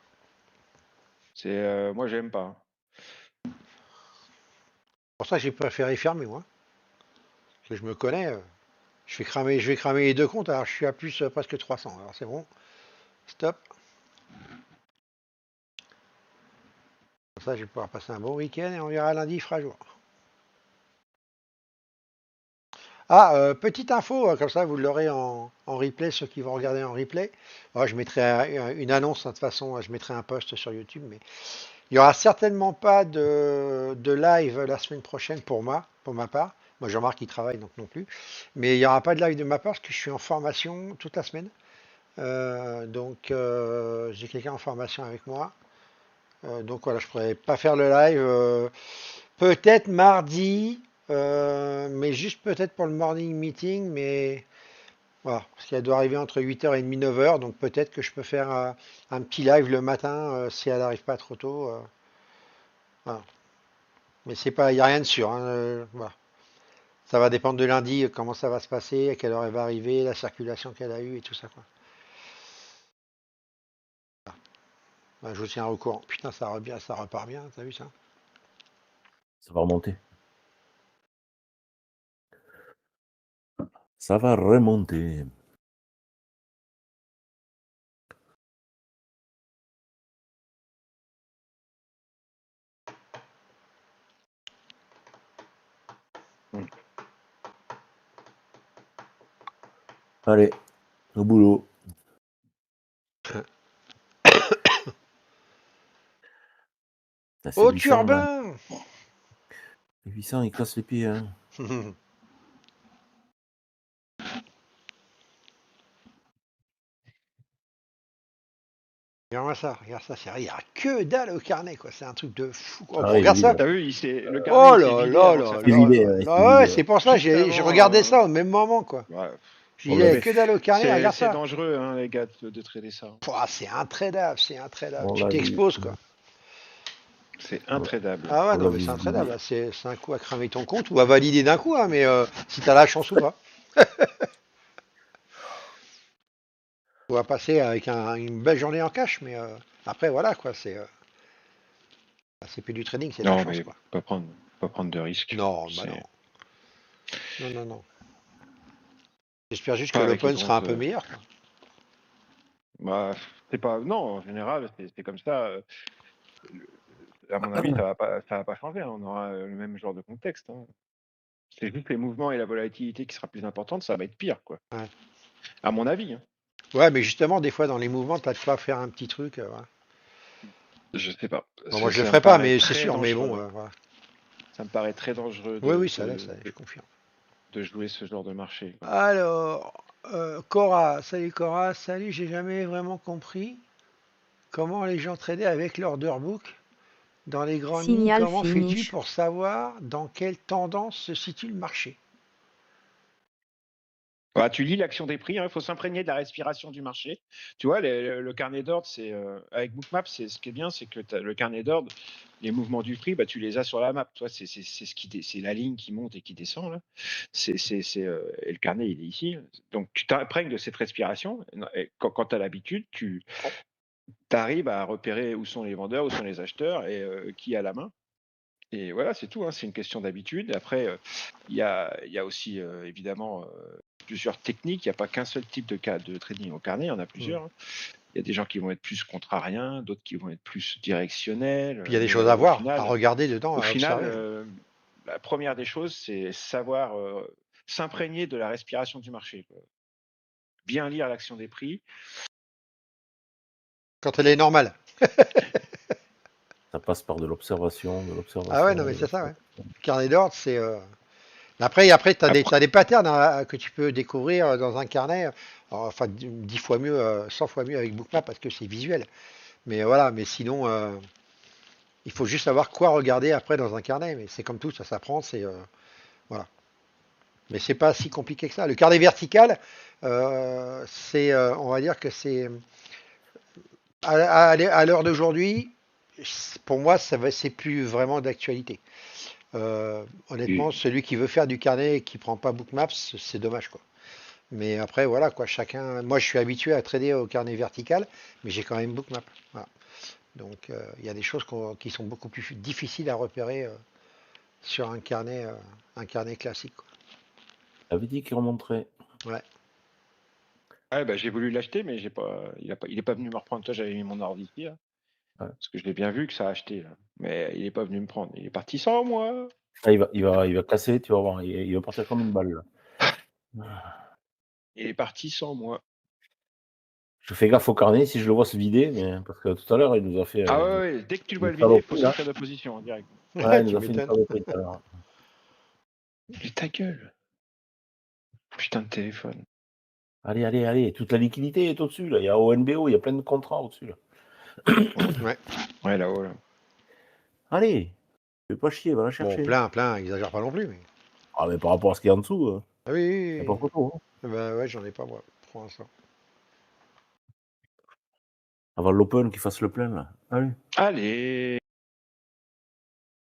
Speaker 2: Moi, j'aime pas.
Speaker 1: Pour ça, j'ai préféré fermer, moi. Parce que je me connais. Je vais cramer les deux comptes. Alors, je suis à plus presque 300. Alors, c'est bon. Stop. Comme ça, je vais pouvoir passer un bon week-end et on verra lundi, il fera jour. Ah, petite info, comme ça vous l'aurez en replay, ceux qui vont regarder en replay. Oh, je mettrai une annonce, hein, de toute façon, je mettrai un post sur YouTube, mais il n'y aura certainement pas de live la semaine prochaine pour ma part. Moi, Jean-Marc, il travaille, donc non plus. Mais il n'y aura pas de live de ma part parce que je suis en formation toute la semaine. Donc, j'ai quelqu'un en formation avec moi. Donc voilà, je pourrais pas faire le live. Peut-être mardi, mais juste peut-être pour le morning meeting, mais voilà, parce qu'elle doit arriver entre 8h30 et 9h, donc peut-être que je peux faire un petit live le matin si elle n'arrive pas trop tôt. Voilà. Mais c'est pas, il n'y a rien de sûr. Hein, voilà. Ça va dépendre de lundi, comment ça va se passer, à quelle heure elle va arriver, la circulation qu'elle a eue et tout ça, quoi. Voilà, je vous tiens au courant. Putain, ça repart bien, t'as vu ça?
Speaker 3: Ça va remonter. Ça va remonter. Allez, au boulot. Ah, c'est
Speaker 1: Au
Speaker 3: 800, là.
Speaker 1: turbin
Speaker 3: 800, il casse les pieds. Hein. Regarde ça, c'est il n'y a que dalle au carnet, quoi. C'est un truc de fou. Oh, Ah,
Speaker 1: regarde ça.
Speaker 2: T'as vu, le carnet,
Speaker 1: Oh
Speaker 2: il s'est
Speaker 1: là
Speaker 2: vidé
Speaker 1: là
Speaker 2: avant que
Speaker 1: là
Speaker 2: ça
Speaker 1: là
Speaker 2: fasse
Speaker 3: C'est
Speaker 1: là
Speaker 3: vidé,
Speaker 2: mal.
Speaker 3: ouais, c'est
Speaker 1: là. Ouais,
Speaker 3: vidé.
Speaker 1: c'est pour ça,
Speaker 2: Juste
Speaker 1: je
Speaker 2: avant,
Speaker 1: regardais ça au même moment, quoi.
Speaker 2: Ouais,
Speaker 1: Je
Speaker 3: On
Speaker 1: disais, il
Speaker 3: l'a
Speaker 1: n'y a que dalle au carnet, regarde
Speaker 2: c'est
Speaker 1: ça.
Speaker 2: dangereux, hein, les gars, de trader ça.
Speaker 1: Pouah, c'est intradable.
Speaker 3: on
Speaker 1: Tu
Speaker 3: l'a vu.
Speaker 1: t'exposes, quoi.
Speaker 2: C'est intradable.
Speaker 1: Ah ouais,
Speaker 3: On
Speaker 1: non,
Speaker 3: l'a
Speaker 1: mais
Speaker 3: vu
Speaker 1: c'est
Speaker 3: se
Speaker 1: intradable.
Speaker 3: vider.
Speaker 1: Là. C'est un coup à cramer ton compte ou à valider d'un coup, hein, mais si t'as la chance ou pas. On va passer avec une belle journée en cash, mais après, voilà, quoi. C'est plus du trading, c'est de la
Speaker 2: Non,
Speaker 1: chance,
Speaker 2: mais
Speaker 1: quoi.
Speaker 2: pas prendre de risques.
Speaker 1: Non, bah non. Non. J'espère juste que
Speaker 2: Pas avec les
Speaker 1: l'open sera un
Speaker 2: comptes.
Speaker 1: peu meilleur, quoi.
Speaker 2: Bah, c'est pas. Non, en général, c'est comme ça. À mon avis, ça va pas changer. Hein. On aura le même genre de contexte. Hein. C'est juste les mouvements et la volatilité qui sera plus importante, ça va être pire, quoi.
Speaker 1: Ouais.
Speaker 2: À mon avis. Hein.
Speaker 1: Ouais, mais justement, des fois, dans les mouvements, t'as de quoi faire un petit truc. Voilà.
Speaker 2: Je sais pas.
Speaker 1: Bon, moi, je le
Speaker 2: Ça me
Speaker 1: ferai pas,
Speaker 2: paraît
Speaker 1: mais c'est
Speaker 2: très
Speaker 1: sûr, mais
Speaker 2: dangereux.
Speaker 1: bon, voilà.
Speaker 2: Ça me paraît très dangereux
Speaker 1: Oui, ça l'est, je confirme.
Speaker 2: de jouer ce genre de marché. Quoi.
Speaker 1: Alors, Cora, salut, j'ai jamais vraiment compris comment les gens tradaient avec l'order book dans les grandes lignes.
Speaker 4: Signal
Speaker 1: Comment fais-tu
Speaker 4: finish.
Speaker 1: pour savoir dans quelle tendance se situe le marché?
Speaker 2: Voilà, tu lis l'action des prix, il faut s'imprégner de la respiration du marché. Tu vois, le carnet d'ordre, avec Bookmap, ce qui est bien, c'est que le carnet d'ordre, les mouvements du prix, bah, tu les as sur la map. Toi, c'est la ligne qui monte et qui descend là. Et le carnet, il est ici. Donc, tu t'imprègnes de cette respiration. Et quand tu as l'habitude, tu arrives à repérer où sont les vendeurs, où sont les acheteurs et qui a la main. Et voilà, c'est tout. Hein, c'est une question d'habitude. Après, il y a aussi évidemment plusieurs techniques. Il n'y a pas qu'un seul type de trading au carnet. Il y en a plusieurs. Hein. Il y a des gens qui vont être plus contrariens, d'autres qui vont être plus directionnels.
Speaker 1: Puis il y a des choses à voir,
Speaker 2: final,
Speaker 1: à regarder dedans,
Speaker 2: au
Speaker 1: à
Speaker 2: final,
Speaker 1: observer.
Speaker 2: la première des choses, c'est savoir s'imprégner de la respiration du marché. Quoi. Bien lire l'action des prix.
Speaker 1: Quand elle est normale.
Speaker 3: Ça passe par de l'observation,
Speaker 1: Ah ouais, non, mais c'est ça, ouais. Le carnet d'ordre, c'est. Après tu as
Speaker 2: Après,
Speaker 1: des patterns que tu peux découvrir dans un carnet, enfin 10 fois mieux, 100 fois mieux avec Bookmap parce que c'est visuel. Mais voilà, mais sinon, il faut juste savoir quoi regarder après dans un carnet. Mais c'est comme tout, ça s'apprend, voilà. Mais c'est pas si compliqué que ça. Le carnet vertical, on va dire que c'est à l'heure d'aujourd'hui, pour moi, c'est plus vraiment d'actualité. Honnêtement, celui qui veut faire du carnet et qui prend pas Bookmaps, c'est dommage quoi. Mais après, voilà quoi, chacun. Moi, je suis habitué à trader au carnet vertical, mais j'ai quand même Bookmap. Voilà. Donc, il y a des choses qui sont beaucoup plus difficiles à repérer sur un carnet classique, quoi.
Speaker 3: Avait dit qu'il remonterait.
Speaker 1: Ouais.
Speaker 2: ouais, bah, j'ai voulu l'acheter, mais il est pas venu me reprendre. Toi, j'avais mis mon ordi ici, là,
Speaker 3: Ouais.
Speaker 2: parce que je l'ai bien vu que ça a acheté, là. Mais il est pas venu me prendre. Il est parti sans moi.
Speaker 3: Ah, il va casser, tu vas voir. Il va partir comme une balle. Là.
Speaker 2: Il est parti sans moi.
Speaker 3: Je fais gaffe au carnet si je le vois se vider, mais parce que tout à l'heure, il nous a fait
Speaker 2: Ah ouais, dès que tu le vois
Speaker 3: une
Speaker 2: le vider, il faut
Speaker 3: saloperie, là.
Speaker 2: sortir de position en direct.
Speaker 3: Ouais, il
Speaker 1: Tu
Speaker 3: nous a fait une
Speaker 1: m'étonnes.
Speaker 3: saloperie tout à l'heure.
Speaker 2: Mais ta gueule. Putain de téléphone.
Speaker 3: Allez, toute la liquidité est au-dessus, là. Il y a ONBO, il y a plein de contrats au-dessus, là.
Speaker 1: Ouais.
Speaker 2: Ouais, là-haut, là.
Speaker 3: Allez, fais pas chier, va la
Speaker 1: Bon,
Speaker 3: chercher.
Speaker 1: plein, exagère pas non plus, mais.
Speaker 3: Ah, mais par rapport à ce qu'il y a en dessous,
Speaker 1: Ah oui,
Speaker 3: il n'y a
Speaker 1: oui,
Speaker 3: pas
Speaker 1: oui.
Speaker 3: photo. Hein.
Speaker 1: Bah ouais, j'en ai pas moi, pour l'instant.
Speaker 3: Avant l'Open qui fasse le plein, là. Allez.
Speaker 2: Allez.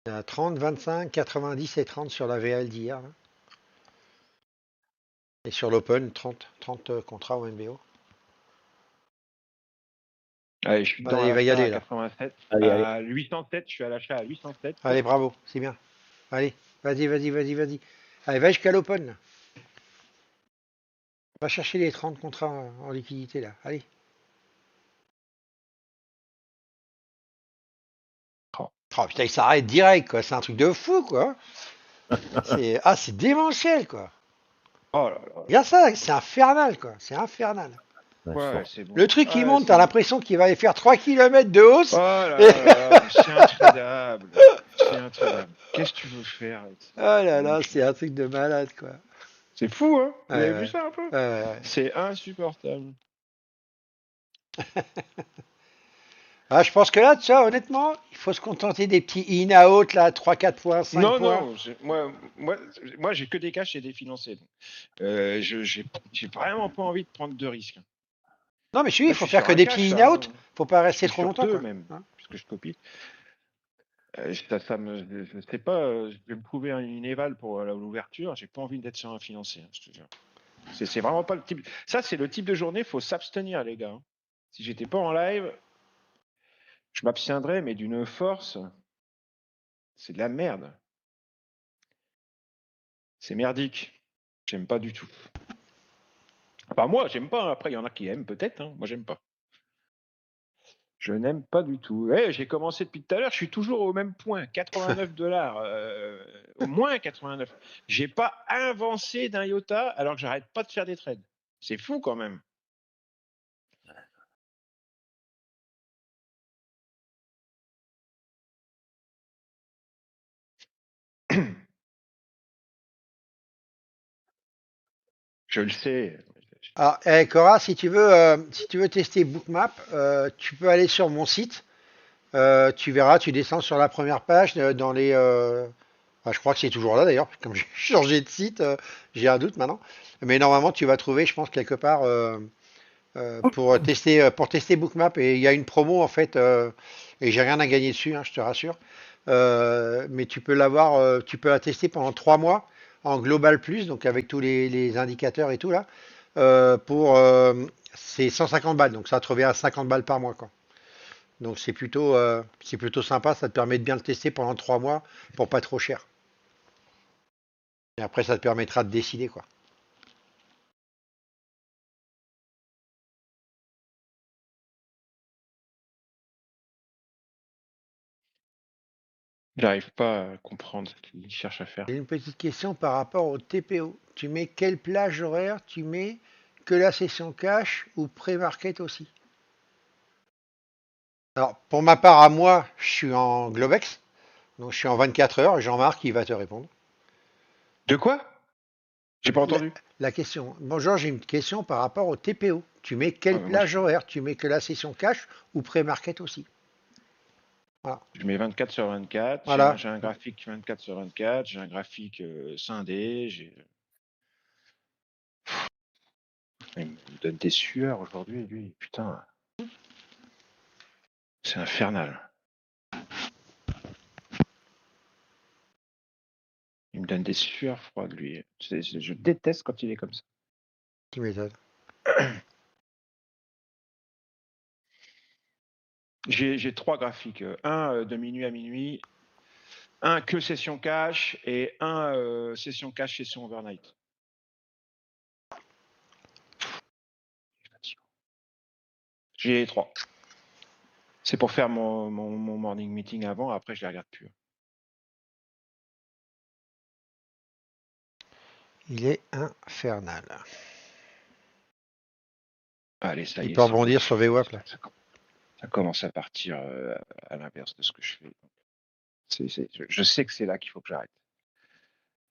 Speaker 1: Il y a 30, 25, 90 et 30 sur la VL d'hier, là. Et sur l'Open, 30 contrats au NBO.
Speaker 2: Allez, je suis dans
Speaker 1: Allez, il va y
Speaker 2: l'achat
Speaker 1: aller
Speaker 2: à
Speaker 1: là.
Speaker 2: 87.
Speaker 3: Allez.
Speaker 2: À 807, je suis à l'achat à 807.
Speaker 1: Allez, bravo, c'est bien. Allez, vas-y. Allez, va jusqu'à l'Open, là. Va chercher les 30 contrats en liquidité, là. Allez.
Speaker 2: Oh.
Speaker 1: Oh putain, il s'arrête direct, quoi. C'est un truc de fou, quoi. C'est démentiel, quoi.
Speaker 2: Oh là là.
Speaker 1: Regarde ça, c'est infernal, quoi. C'est infernal.
Speaker 2: Ouais, c'est bon.
Speaker 1: Le truc, il
Speaker 2: Ouais,
Speaker 1: monte,
Speaker 2: c'est
Speaker 1: t'as
Speaker 2: bon.
Speaker 1: l'impression qu'il va aller faire 3 km de hausse.
Speaker 2: Oh là là là, c'est intradable. C'est intradable. Qu'est-ce que tu veux faire avec ça?
Speaker 1: Oh là là, c'est un truc de malade, quoi.
Speaker 2: C'est fou, hein? Vous
Speaker 1: Ouais,
Speaker 2: avez vu
Speaker 1: ouais.
Speaker 2: ça un peu?
Speaker 1: Ouais.
Speaker 2: C'est insupportable.
Speaker 1: Ah, je pense que là, tu vois, honnêtement, il faut se contenter des petits in-out, là, 3, 4 points, 5
Speaker 2: Non,
Speaker 1: points.
Speaker 2: non, moi j'ai que des cash et des financés. J'ai vraiment pas envie de prendre de risques.
Speaker 1: Non, mais je suis, il
Speaker 2: Là, je
Speaker 1: faut
Speaker 2: suis
Speaker 1: faire
Speaker 2: sur
Speaker 1: que
Speaker 2: un
Speaker 1: des
Speaker 2: cash,
Speaker 1: petits
Speaker 2: là.
Speaker 1: in-out. Faut pas
Speaker 2: Je
Speaker 1: rester
Speaker 2: suis
Speaker 1: trop
Speaker 2: sur
Speaker 1: longtemps,
Speaker 2: deux
Speaker 1: quoi.
Speaker 2: même,
Speaker 1: Hein.
Speaker 2: puisque je copie. Je sais pas, je vais me trouver une éval pour l'ouverture. J'ai pas envie d'être sur un financé, hein, je te jure. C'est vraiment pas le type. Ça, c'est le type de journée, faut s'abstenir, les gars. Hein. Si j'étais pas en live, je m'abstiendrais, mais d'une force. C'est de la merde. C'est merdique. J'aime pas du tout. Enfin, moi, j'aime pas. Après, il y en a qui aiment peut-être. Hein. Moi, j'aime pas. Je n'aime pas du tout. J'ai commencé depuis tout à l'heure, je suis toujours au même point, 89 $, au moins 89. J'ai pas avancé d'un iota alors que j'arrête pas de faire des trades. C'est fou quand même. Je le sais.
Speaker 1: Alors, Cora, si tu veux tester Bookmap, tu peux aller sur mon site. Tu verras, tu descends sur la première page dans les. Enfin, je crois que c'est toujours là d'ailleurs, comme j'ai changé de site, j'ai un doute maintenant. Mais normalement, tu vas trouver, je pense, quelque part pour tester Bookmap. Et il y a une promo en fait, et j'ai rien à gagner dessus, hein, je te rassure. Mais tu peux l'avoir, tu peux la tester pendant 3 mois en Global Plus, donc avec tous les indicateurs et tout là. Pour c'est 150 balles, donc ça te revient à 50 balles par mois, quoi. Donc c'est plutôt sympa, ça te permet de bien le tester pendant 3 mois pour pas trop cher. Et après, ça te permettra de décider, quoi.
Speaker 2: J'arrive pas à comprendre ce qu'il cherche à faire.
Speaker 1: J'ai une petite question par rapport au TPO. Tu mets quelle plage horaire? Tu mets que la session cash ou pré-market aussi? Alors, pour ma part, à moi, je suis en Globex, donc je suis en 24 heures et Jean-Marc, il va te répondre.
Speaker 2: De quoi? J'ai pas entendu.
Speaker 1: La question. Bonjour, j'ai une question par rapport au TPO. Tu mets
Speaker 2: Ah,
Speaker 1: quelle
Speaker 2: mais moi,
Speaker 1: plage horaire? Tu mets que la session cash ou pré-market aussi? Voilà.
Speaker 2: je mets 24 sur 24.
Speaker 1: Voilà.
Speaker 2: J'ai un graphique 24 sur 24. J'ai un graphique scindé. Il me donne des sueurs aujourd'hui, lui. Putain, c'est infernal. Il me donne des sueurs froides, lui. Je déteste quand il est comme ça.
Speaker 1: Tu m'étonnes.
Speaker 2: J'ai 3 graphiques. Un de minuit à minuit, un que session cash et un session cash, session overnight. J'ai les 3. C'est pour faire mon morning meeting avant, après je les regarde plus.
Speaker 1: Il est infernal.
Speaker 2: Allez, ça y
Speaker 1: Il
Speaker 2: est.
Speaker 1: peut rebondir sur VWAP là.
Speaker 2: Ça commence à partir à l'inverse de ce que je fais. Je sais que c'est là qu'il faut que j'arrête.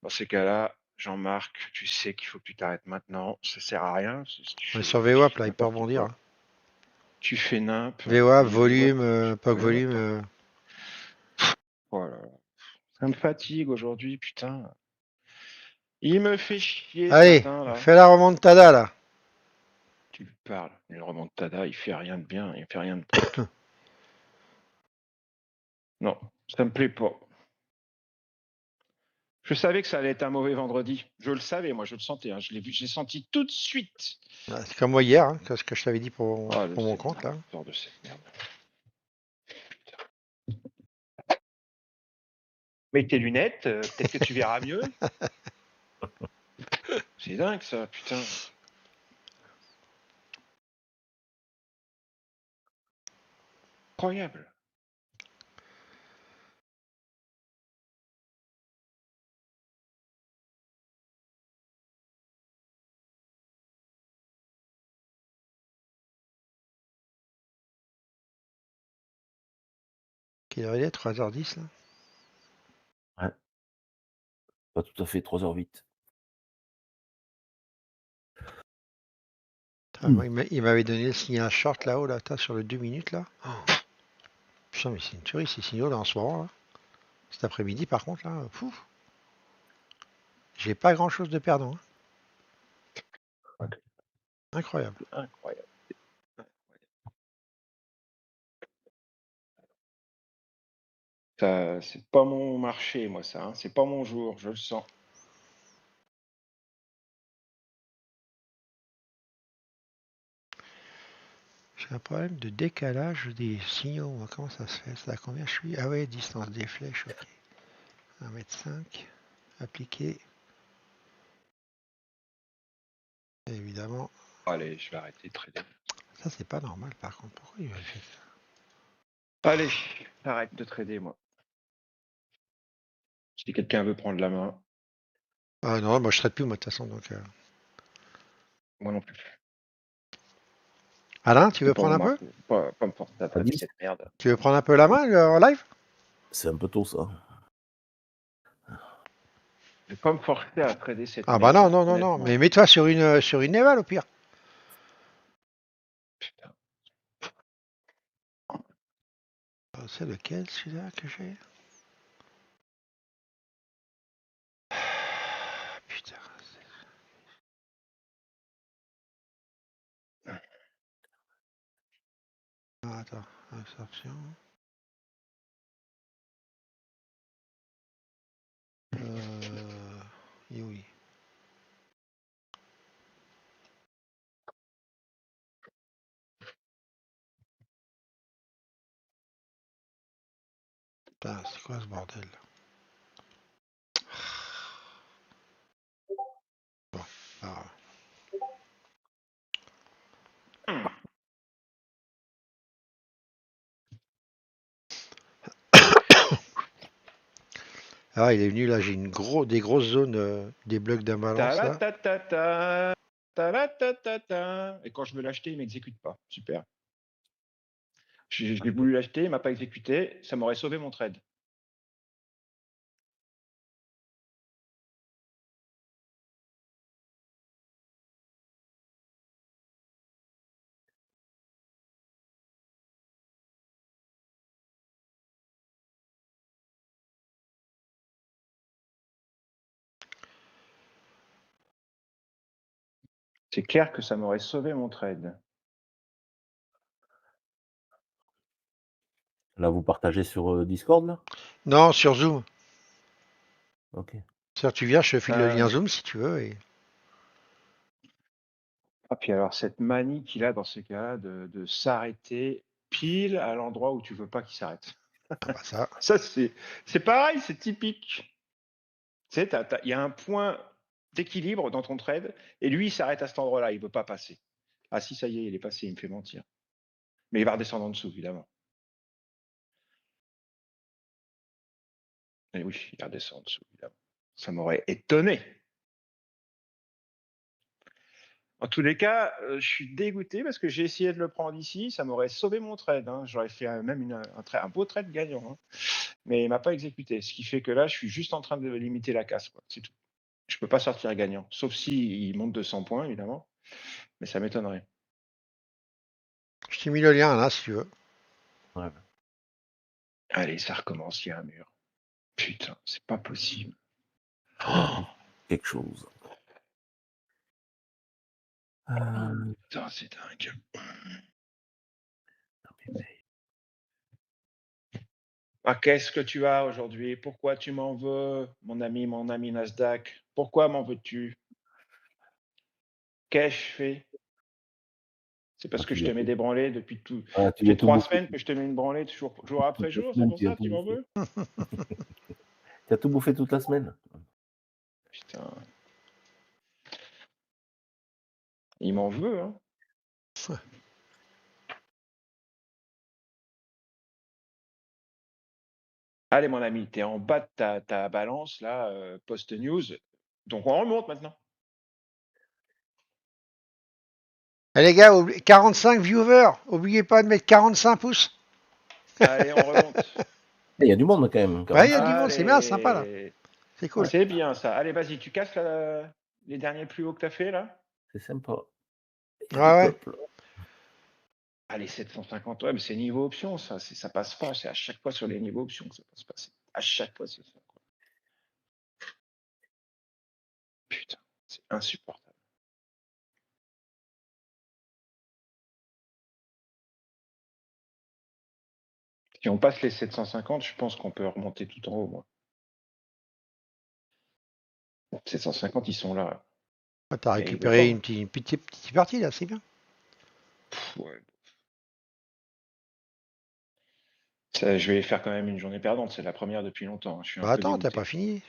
Speaker 2: Dans ces cas-là, Jean-Marc, tu sais qu'il faut que tu t'arrêtes maintenant. Ça sert à rien.
Speaker 1: On est sur VWAP là, il peut rebondir. Hein.
Speaker 2: Tu fais nimp.
Speaker 1: VWAP, volume, pas que volume.
Speaker 2: Voilà. Ça me fatigue aujourd'hui, putain. Il me fait chier
Speaker 1: Allez,
Speaker 2: ce matin là.
Speaker 1: fais la remontada là.
Speaker 2: Tu lui parles. Une remontada, il fait rien de bien, il fait rien de propre. Non, ça me plaît pas. Je savais que ça allait être un mauvais vendredi. Je le savais, moi, je le sentais. Hein. Je l'ai vu, j'ai senti tout de suite.
Speaker 1: C'est comme moi hier, hein, ce que je t'avais dit pour
Speaker 2: Ah,
Speaker 1: mon compte là.
Speaker 2: Sors de cette merde. Putain. Mets tes lunettes, peut-être que tu verras mieux. C'est dingue ça, putain. Incroyable.
Speaker 1: Quelle heure il est? 3h10 là?
Speaker 3: Ouais. Pas tout à fait 3h08.
Speaker 1: Moi, il m'avait donné le signal short là-haut, là, sur le 2 minutes là. Oh. Putain, mais c'est une tuerie ces signaux là en ce moment là. Cet après-midi par contre là, pouf. J'ai pas grand chose de perdant. Hein. Incroyable.
Speaker 2: Incroyable. C'est pas mon marché, moi, ça. Hein. C'est pas mon jour, je le sens.
Speaker 1: J'ai un problème de décalage des signaux. Comment ça se fait? Ça, combien je suis? Ah ouais, distance des flèches, ok. 1m5. Appliqué. Et évidemment.
Speaker 2: Allez, je vais arrêter de trader.
Speaker 1: Ça, c'est pas normal par contre. Pourquoi il a fait ça?
Speaker 2: Allez, j'arrête de trader, moi. Si quelqu'un veut prendre la main.
Speaker 1: Ah non, moi je trade plus, moi de toute façon. Donc,
Speaker 2: Moi non plus.
Speaker 1: Alain, tu veux prendre un peu?
Speaker 2: Pas me forcer à trader cette merde.
Speaker 1: Tu veux prendre un peu la main en live?
Speaker 3: C'est un peu tôt ça.
Speaker 2: Je vais pas me forcer à trader cette
Speaker 1: Ah
Speaker 2: merde.
Speaker 1: bah non. Mais mets-toi sur une Neval au pire.
Speaker 2: Putain.
Speaker 1: C'est lequel celui-là que j'ai? Putain. Ah, attends, absorption. Oui. Putain, c'est quoi ce bordel? Bon, alors. Ah, il est venu là, j'ai des grosses zones, des blocs d'imbalance là.
Speaker 2: Et quand je veux l'acheter, il m'exécute pas. Super. J'ai voulu l'acheter, il m'a pas exécuté, ça m'aurait sauvé mon trade. C'est clair que ça m'aurait sauvé mon trade.
Speaker 3: Là, vous partagez sur Discord, là?
Speaker 1: Non, sur Zoom.
Speaker 3: Ok.
Speaker 1: C'est-à-dire, tu viens, je te file le lien
Speaker 2: Euh,
Speaker 1: Zoom si tu veux.
Speaker 2: Ah, puis alors, cette manie qu'il a dans ces cas-là de s'arrêter pile à l'endroit où tu veux pas qu'il s'arrête.
Speaker 1: Ah bah ça.
Speaker 2: Ça, c'est pareil, c'est typique. Tu sais, il y a un point d'équilibre dans ton trade, et lui, il s'arrête à cet endroit-là, il veut pas passer. Ah si, ça y est, il est passé, il me fait mentir. Mais il va redescendre en dessous, évidemment. Et oui, il redescend en dessous, évidemment. Ça m'aurait étonné. En tous les cas, je suis dégoûté parce que j'ai essayé de le prendre ici, ça m'aurait sauvé mon trade. Hein. J'aurais fait même un beau trade gagnant. Hein. Mais il m'a pas exécuté. Ce qui fait que là, je suis juste en train de limiter la casse. Quoi. C'est tout. Je peux pas sortir gagnant. Sauf si il monte de 100 points, évidemment. Mais ça m'étonnerait.
Speaker 1: Je t'ai mis le lien là si tu veux.
Speaker 3: Ouais.
Speaker 2: Allez, ça recommence, il y a un mur. Putain, c'est pas possible.
Speaker 3: Oh, quelque chose.
Speaker 2: Putain, c'est dingue. Ah, qu'est-ce que tu as aujourd'hui? Pourquoi tu m'en veux, mon ami Nasdaq? Pourquoi m'en veux-tu? Qu'ai-je fait? C'est parce que je te mets des branlées depuis tout.
Speaker 3: Ah,
Speaker 2: Ça fait 3 semaines que je te mets une branlée jour après jour, c'est pour ça que tu m'en veux?
Speaker 3: Tu as tout bouffé toute la semaine.
Speaker 2: Putain. Il m'en veut, hein. Allez, mon ami, t'es en bas de ta balance, là, post-news. Donc, on remonte maintenant.
Speaker 1: Eh les gars, 45 viewers. Oubliez pas de mettre 45 pouces.
Speaker 2: Allez, on remonte.
Speaker 3: Il y a du monde quand même.
Speaker 1: Ouais, il y a du monde, c'est bien, sympa là.
Speaker 2: Allez.
Speaker 1: C'est cool.
Speaker 2: C'est bien, ça. Allez, vas-y, tu casses les derniers plus hauts que t'as fait, là?
Speaker 3: C'est sympa.
Speaker 1: Ouais, ouais.
Speaker 3: Peuple.
Speaker 2: Allez, 750, ouais, mais c'est niveau option, ça. Ça passe pas. C'est à chaque fois sur les niveaux options que ça passe pas. À chaque fois, c'est ça. Quoi. Putain, c'est insupportable. Si on passe les 750, je pense qu'on peut remonter tout en haut, moi. 750, ils sont là.
Speaker 1: Ah, t'as
Speaker 2: Et
Speaker 1: récupéré
Speaker 2: devant.
Speaker 1: une petite partie là, c'est bien.
Speaker 2: Ouais. Ça, je vais faire quand même une journée perdante. C'est la première depuis longtemps. Hein. Je suis un
Speaker 1: Bah
Speaker 2: peu
Speaker 1: attends, t'as
Speaker 2: dégoûté.
Speaker 1: pas fini.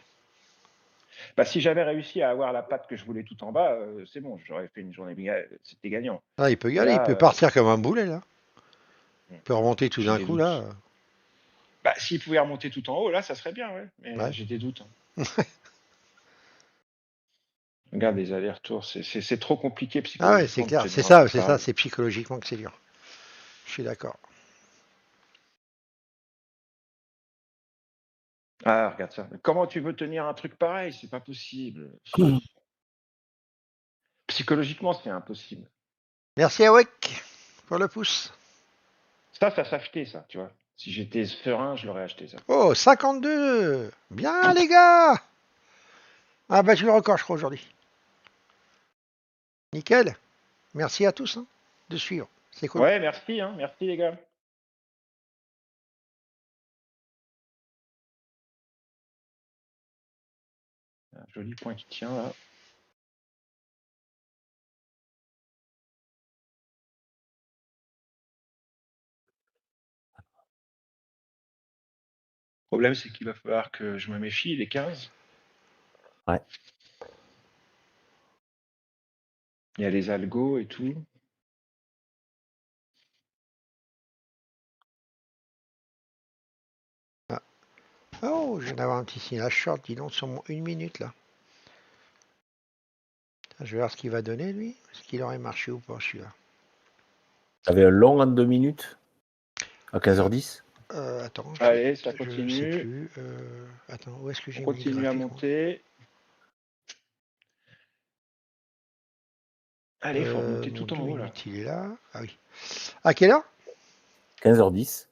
Speaker 2: Bah, si j'avais réussi à avoir la patte que je voulais tout en bas, c'est bon, j'aurais fait une journée. C'était gagnant.
Speaker 1: Ah, il peut y
Speaker 2: Mais
Speaker 1: aller, il
Speaker 2: là,
Speaker 1: peut partir comme un boulet là.
Speaker 2: hmm,
Speaker 1: Il peut remonter tout
Speaker 2: j'ai
Speaker 1: d'un
Speaker 2: des
Speaker 1: coup là.
Speaker 2: doutes. Bah, s'il pouvait remonter tout en haut, là, ça serait bien, ouais. Mais
Speaker 1: Ouais.
Speaker 2: j'ai des doutes. Hein. Regarde les allers-retours, c'est trop compliqué
Speaker 1: Ah ouais, c'est
Speaker 2: psychologiquement de
Speaker 1: clair.
Speaker 2: tenir un truc
Speaker 1: C'est ça,
Speaker 2: pareil.
Speaker 1: c'est psychologiquement que c'est dur. Je suis d'accord.
Speaker 2: Ah, regarde ça. Comment tu veux tenir un truc pareil? C'est pas possible. Psychologiquement, c'est impossible.
Speaker 1: Merci Awek pour le pouce.
Speaker 2: Ça s'achetait, ça, tu vois. Si j'étais serein, je l'aurais acheté, ça.
Speaker 1: Oh, 52. Bien les gars. Ah bah tu le record je crois aujourd'hui. Nickel. Merci à tous hein, de suivre. C'est cool.
Speaker 2: Ouais, merci, hein. Merci, les gars. Un joli point qui tient, là. Le problème, c'est qu'il va falloir que je me méfie, les 15.
Speaker 3: Ouais.
Speaker 2: Il y a les algos et tout.
Speaker 1: Oh, je viens d'avoir un petit signal short, dis donc, sur mon 1 minute là. Je vais voir ce qu'il va donner lui. Est-ce qu'il aurait marché ou pas celui-là?
Speaker 3: T'avais un long en 2 minutes à 15h10.
Speaker 1: Attends,
Speaker 2: Allez, ça
Speaker 1: je sais
Speaker 2: continue.
Speaker 1: plus. Attends, où est-ce que j'ai
Speaker 2: On
Speaker 1: mis le
Speaker 2: continue à
Speaker 1: graphique moi
Speaker 2: monter. Allez, il faut remonter
Speaker 1: Mon
Speaker 2: tout
Speaker 1: 2
Speaker 2: en haut, là.
Speaker 1: minutes, il est là. Ah oui. À quelle heure?
Speaker 3: 15h10.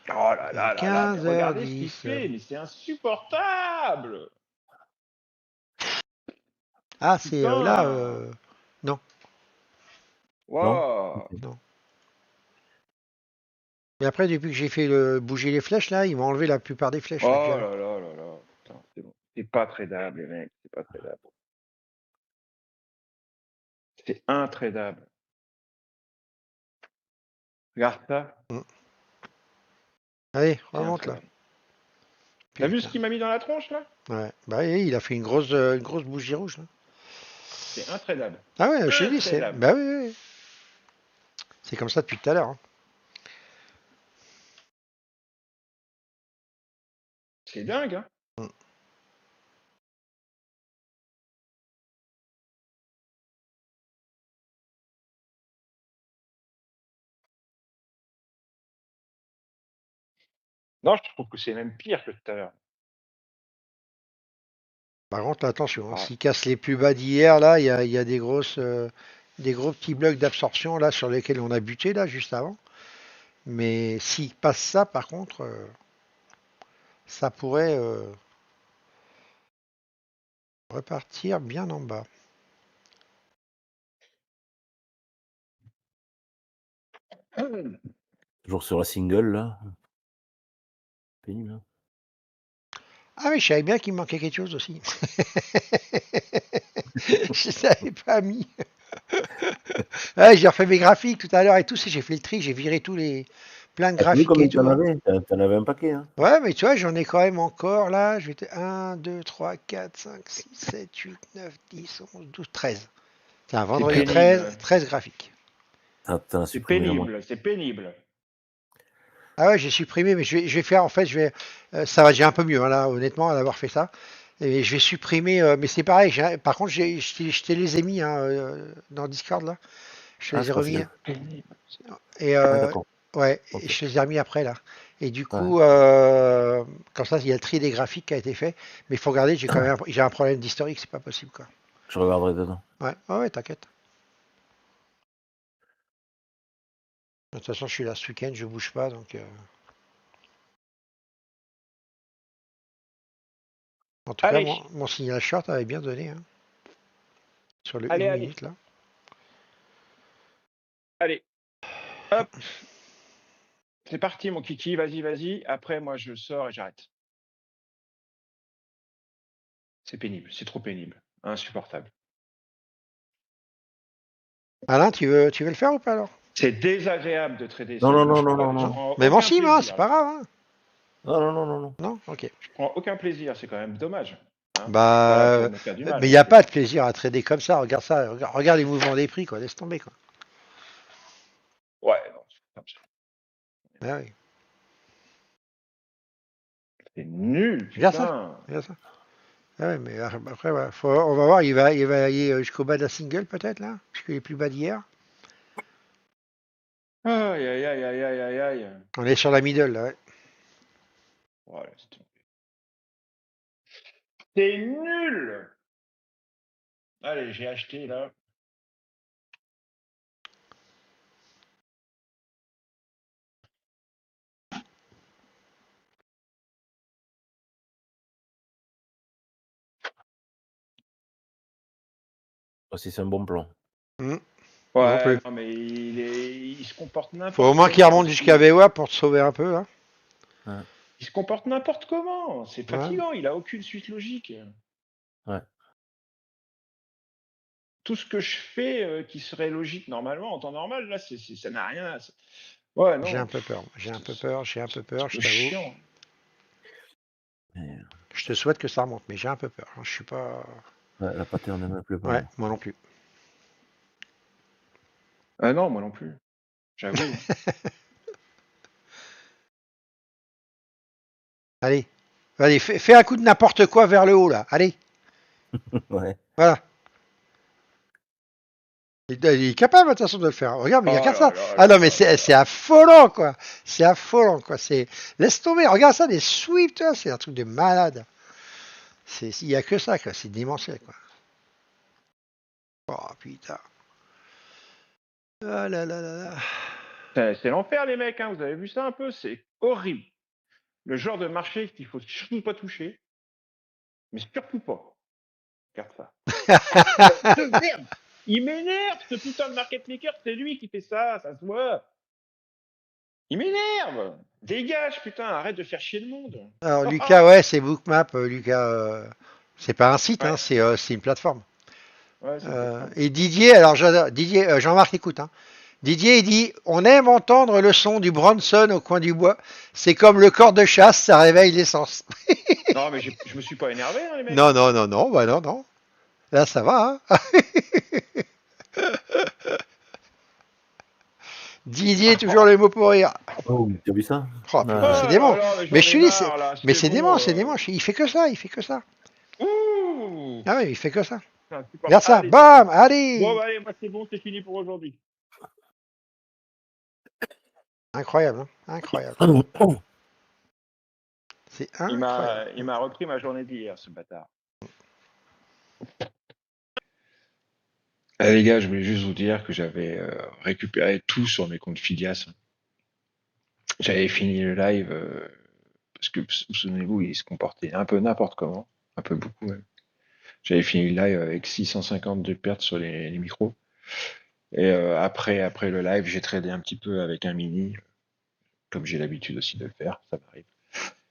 Speaker 2: Oh là là là là, mais regardez ce qu'il
Speaker 1: 15h10.
Speaker 2: fait, mais c'est insupportable!
Speaker 1: Ah, c'est là.
Speaker 2: Putain!
Speaker 1: Non.
Speaker 2: Wow.
Speaker 1: Non. Et après, depuis que j'ai fait bouger les flèches, là, ils m'ont enlevé la plupart des flèches.
Speaker 2: Oh
Speaker 1: Là, que j'avais.
Speaker 2: là là là là. Putain, c'est bon. C'est pas tradable, les mecs. C'est pas tradable. C'est intradable. Regarde ça.
Speaker 1: Allez,
Speaker 2: C'est
Speaker 1: remonte là.
Speaker 2: intradable. T'as vu ce
Speaker 1: Putain.
Speaker 2: qu'il m'a mis dans la tronche, là?
Speaker 1: Ouais. Bah, oui, il a fait une grosse bougie rouge. Là.
Speaker 2: C'est intradable.
Speaker 1: Ah ouais, je t'ai dit, c'est.
Speaker 2: Intradable.
Speaker 1: Bah oui, oui, oui. C'est comme ça depuis tout à l'heure. Hein.
Speaker 2: C'est dingue, hein?
Speaker 1: Mm.
Speaker 2: Non, je trouve que c'est même pire que tout à l'heure.
Speaker 1: Par contre, attention, hein,
Speaker 2: Ah.
Speaker 1: s'il casse les plus bas d'hier, là, il y a des gros petits blocs d'absorption là sur lesquels on a buté là juste avant. Mais s'il passe ça, par contre, ça pourrait repartir bien en bas.
Speaker 3: Toujours sur la single, là. Pénible. Hein.
Speaker 1: Ah oui, je savais bien qu'il me manquait quelque chose aussi. Je ne savais pas mis. Ouais, j'ai refait mes graphiques tout à l'heure et tout. J'ai fait le tri, j'ai viré plein de
Speaker 3: T'as vu
Speaker 1: graphiques et
Speaker 3: combien
Speaker 1: tout.
Speaker 3: t'en
Speaker 1: Hein.
Speaker 3: avais? T'en avais un paquet, hein.
Speaker 1: Ouais, mais tu vois, j'en ai quand même encore là. Je vais 1, 2, 3, 4, 5, 6, 7, 8, 9, 10, 11, 12, 13. C'est un
Speaker 2: C'est
Speaker 1: vendredi
Speaker 2: pénible.
Speaker 1: 13 graphiques.
Speaker 3: T'en as
Speaker 2: C'est
Speaker 3: supprimé la moitié.
Speaker 2: pénible. C'est pénible.
Speaker 1: Ah ouais, j'ai supprimé, mais je vais faire, en fait, ça va déjà un peu mieux, hein, là, honnêtement, d'avoir fait ça. Et je vais supprimer, mais c'est pareil, par contre, je te les ai mis hein, dans Discord, là. Je te
Speaker 3: Ah,
Speaker 1: les ai
Speaker 3: c'est pas
Speaker 1: remis.
Speaker 3: sûr.
Speaker 2: Pénible.
Speaker 1: Et
Speaker 3: Ah, d'accord.
Speaker 1: ouais, et
Speaker 3: Ok.
Speaker 1: je te les ai remis après, là. Et du
Speaker 3: Ouais.
Speaker 1: coup, comme ça, il y a le tri des graphiques qui a été fait. Mais il faut regarder, j'ai quand même j'ai un problème d'historique, c'est pas possible, quoi.
Speaker 3: Je regarderai dedans.
Speaker 1: Ouais, ouais, t'inquiète. De toute façon, je suis là ce week-end, je bouge pas, donc. En tout cas,
Speaker 2: Allez.
Speaker 1: mon signal short avait bien donné, hein, sur le
Speaker 2: Allez,
Speaker 1: 1
Speaker 2: allez.
Speaker 1: minute, là.
Speaker 2: Allez. Hop. C'est parti, mon kiki. Vas-y, vas-y. Après, moi, je sors et j'arrête. C'est pénible. C'est trop pénible. Insupportable.
Speaker 1: Alain, tu veux le faire ou pas alors?
Speaker 2: C'est désagréable de trader
Speaker 3: Non,
Speaker 2: ça.
Speaker 3: non,
Speaker 2: Moi,
Speaker 3: non,
Speaker 2: je
Speaker 3: non,
Speaker 2: prends,
Speaker 3: non,
Speaker 2: je
Speaker 3: non.
Speaker 2: prends
Speaker 1: Mais bon,
Speaker 2: aucun
Speaker 1: si, hein,
Speaker 2: plaisir.
Speaker 1: c'est pas grave. Hein.
Speaker 3: Non, non, non, non, non.
Speaker 1: Non, ok.
Speaker 2: Je prends aucun plaisir. C'est quand même dommage. Hein.
Speaker 1: Bah,
Speaker 2: Tu vas me faire du mal.
Speaker 1: mais il n'y a pas de plaisir à trader comme ça. Regarde les mouvements des prix, quoi. Laisse tomber, quoi.
Speaker 2: Ouais, non.
Speaker 1: Ah oui,
Speaker 2: C'est nul,
Speaker 1: regarde ça,
Speaker 2: putain.
Speaker 1: regarde ça. Ah ouais, mais après, voilà, on va voir. Il va aller jusqu'au bas de la single, peut-être là, jusqu'au plus bas d'hier.
Speaker 2: Aïe, aïe, aïe, aïe, aïe, aïe, aïe.
Speaker 1: On est sur la middle, là. Ouais.
Speaker 2: Voilà, c'est nul. Allez, j'ai acheté là.
Speaker 3: Si c'est un bon plan.
Speaker 1: Non
Speaker 2: Ouais,
Speaker 1: plus.
Speaker 2: non, mais il se comporte
Speaker 1: Faut au
Speaker 2: n'importe
Speaker 1: moins qu'il
Speaker 2: comment
Speaker 1: remonte
Speaker 2: aussi.
Speaker 1: jusqu'à VWAP pour te sauver un peu, hein.
Speaker 3: Ouais.
Speaker 2: Il se comporte n'importe comment. C'est
Speaker 1: Ouais.
Speaker 2: fatigant. Il a aucune suite logique.
Speaker 3: Ouais.
Speaker 2: Tout ce que je fais qui serait logique normalement en temps normal, là, ça n'a rien. Ouais, non.
Speaker 1: J'ai un peu peur. J'ai un peu peur, je t'avoue.
Speaker 2: Chiant.
Speaker 3: Mais,
Speaker 1: Je te souhaite que ça remonte, mais j'ai un peu peur. Hein. Je suis pas.
Speaker 3: ouais, la pattern ne me plaît pas.
Speaker 1: Ouais,
Speaker 3: Moi.
Speaker 1: moi non plus.
Speaker 2: Ah non, moi non plus. J'avoue.
Speaker 1: Allez, fais un coup de n'importe quoi vers le haut là. Allez,
Speaker 3: Ouais.
Speaker 1: voilà. Il est capable de toute façon de le faire. Regarde, mais
Speaker 2: Oh
Speaker 1: regarde
Speaker 2: là
Speaker 1: ça.
Speaker 2: là
Speaker 1: Ah
Speaker 2: là
Speaker 1: non, mais
Speaker 2: là
Speaker 1: c'est
Speaker 2: là.
Speaker 1: affolant quoi. C'est affolant quoi. Laisse tomber. Regarde ça, des sweeps, tu vois, c'est un truc de malade. Il y a que ça quoi. C'est démentiel quoi. Oh putain. Ah là là là là.
Speaker 2: C'est l'enfer, les mecs. Hein. Vous avez vu ça un peu? C'est horrible. Le genre de marché qu'il faut surtout pas toucher. Mais surtout pas. Regarde ça. De merde. Il m'énerve, ce putain de market maker, c'est lui qui fait ça se voit. Il m'énerve. Dégage, putain, arrête de faire chier le monde.
Speaker 1: Alors Lucas, ouais, c'est Bookmap, Lucas. C'est pas un site, hein,
Speaker 2: Ouais.
Speaker 1: c'est une plateforme.
Speaker 2: Ouais, c'est plateforme.
Speaker 1: Et Didier, alors Didier, Jean-Marc écoute, hein. Didier il dit, on aime entendre le son du Bronson au coin du bois. C'est comme le corps de chasse, ça réveille l'essence.
Speaker 2: Non, mais je me suis pas énervé, hein, les mecs.
Speaker 1: Non, non, non, non, bah non, non. Là, ça va, hein. Didier, toujours les mots pour rire.
Speaker 3: Oh, t'as vu ça?
Speaker 1: Oh,
Speaker 2: Oh
Speaker 1: putain, c'est
Speaker 2: là
Speaker 1: dément.
Speaker 2: là, mais j'en
Speaker 1: Mais je
Speaker 2: ai
Speaker 1: te dis,
Speaker 2: marre, là.
Speaker 1: mais
Speaker 2: C'était
Speaker 1: c'est
Speaker 2: bon.
Speaker 1: dément, c'est dément. Il fait que ça, il fait que ça.
Speaker 2: Ouh.
Speaker 1: Ah oui, il fait que ça.
Speaker 2: C'est insupportable.
Speaker 1: Regarde ça,
Speaker 2: Allez,
Speaker 1: bam,
Speaker 2: Bon,
Speaker 1: allez.
Speaker 2: bah, allez, moi, c'est bon, c'est fini pour aujourd'hui.
Speaker 1: Incroyable, hein, incroyable. C'est
Speaker 2: Il
Speaker 1: incroyable.
Speaker 2: m'a repris ma journée d'hier, ce bâtard. Les gars, je voulais juste vous dire que j'avais récupéré tout sur mes comptes Phidias. J'avais fini le live parce que, vous souvenez-vous, il se comportait un peu n'importe comment, un peu beaucoup même. J'avais fini le live avec 650 de pertes sur les micros. Et après le live, j'ai tradé un petit peu avec un mini, comme j'ai l'habitude aussi de le faire, ça m'arrive.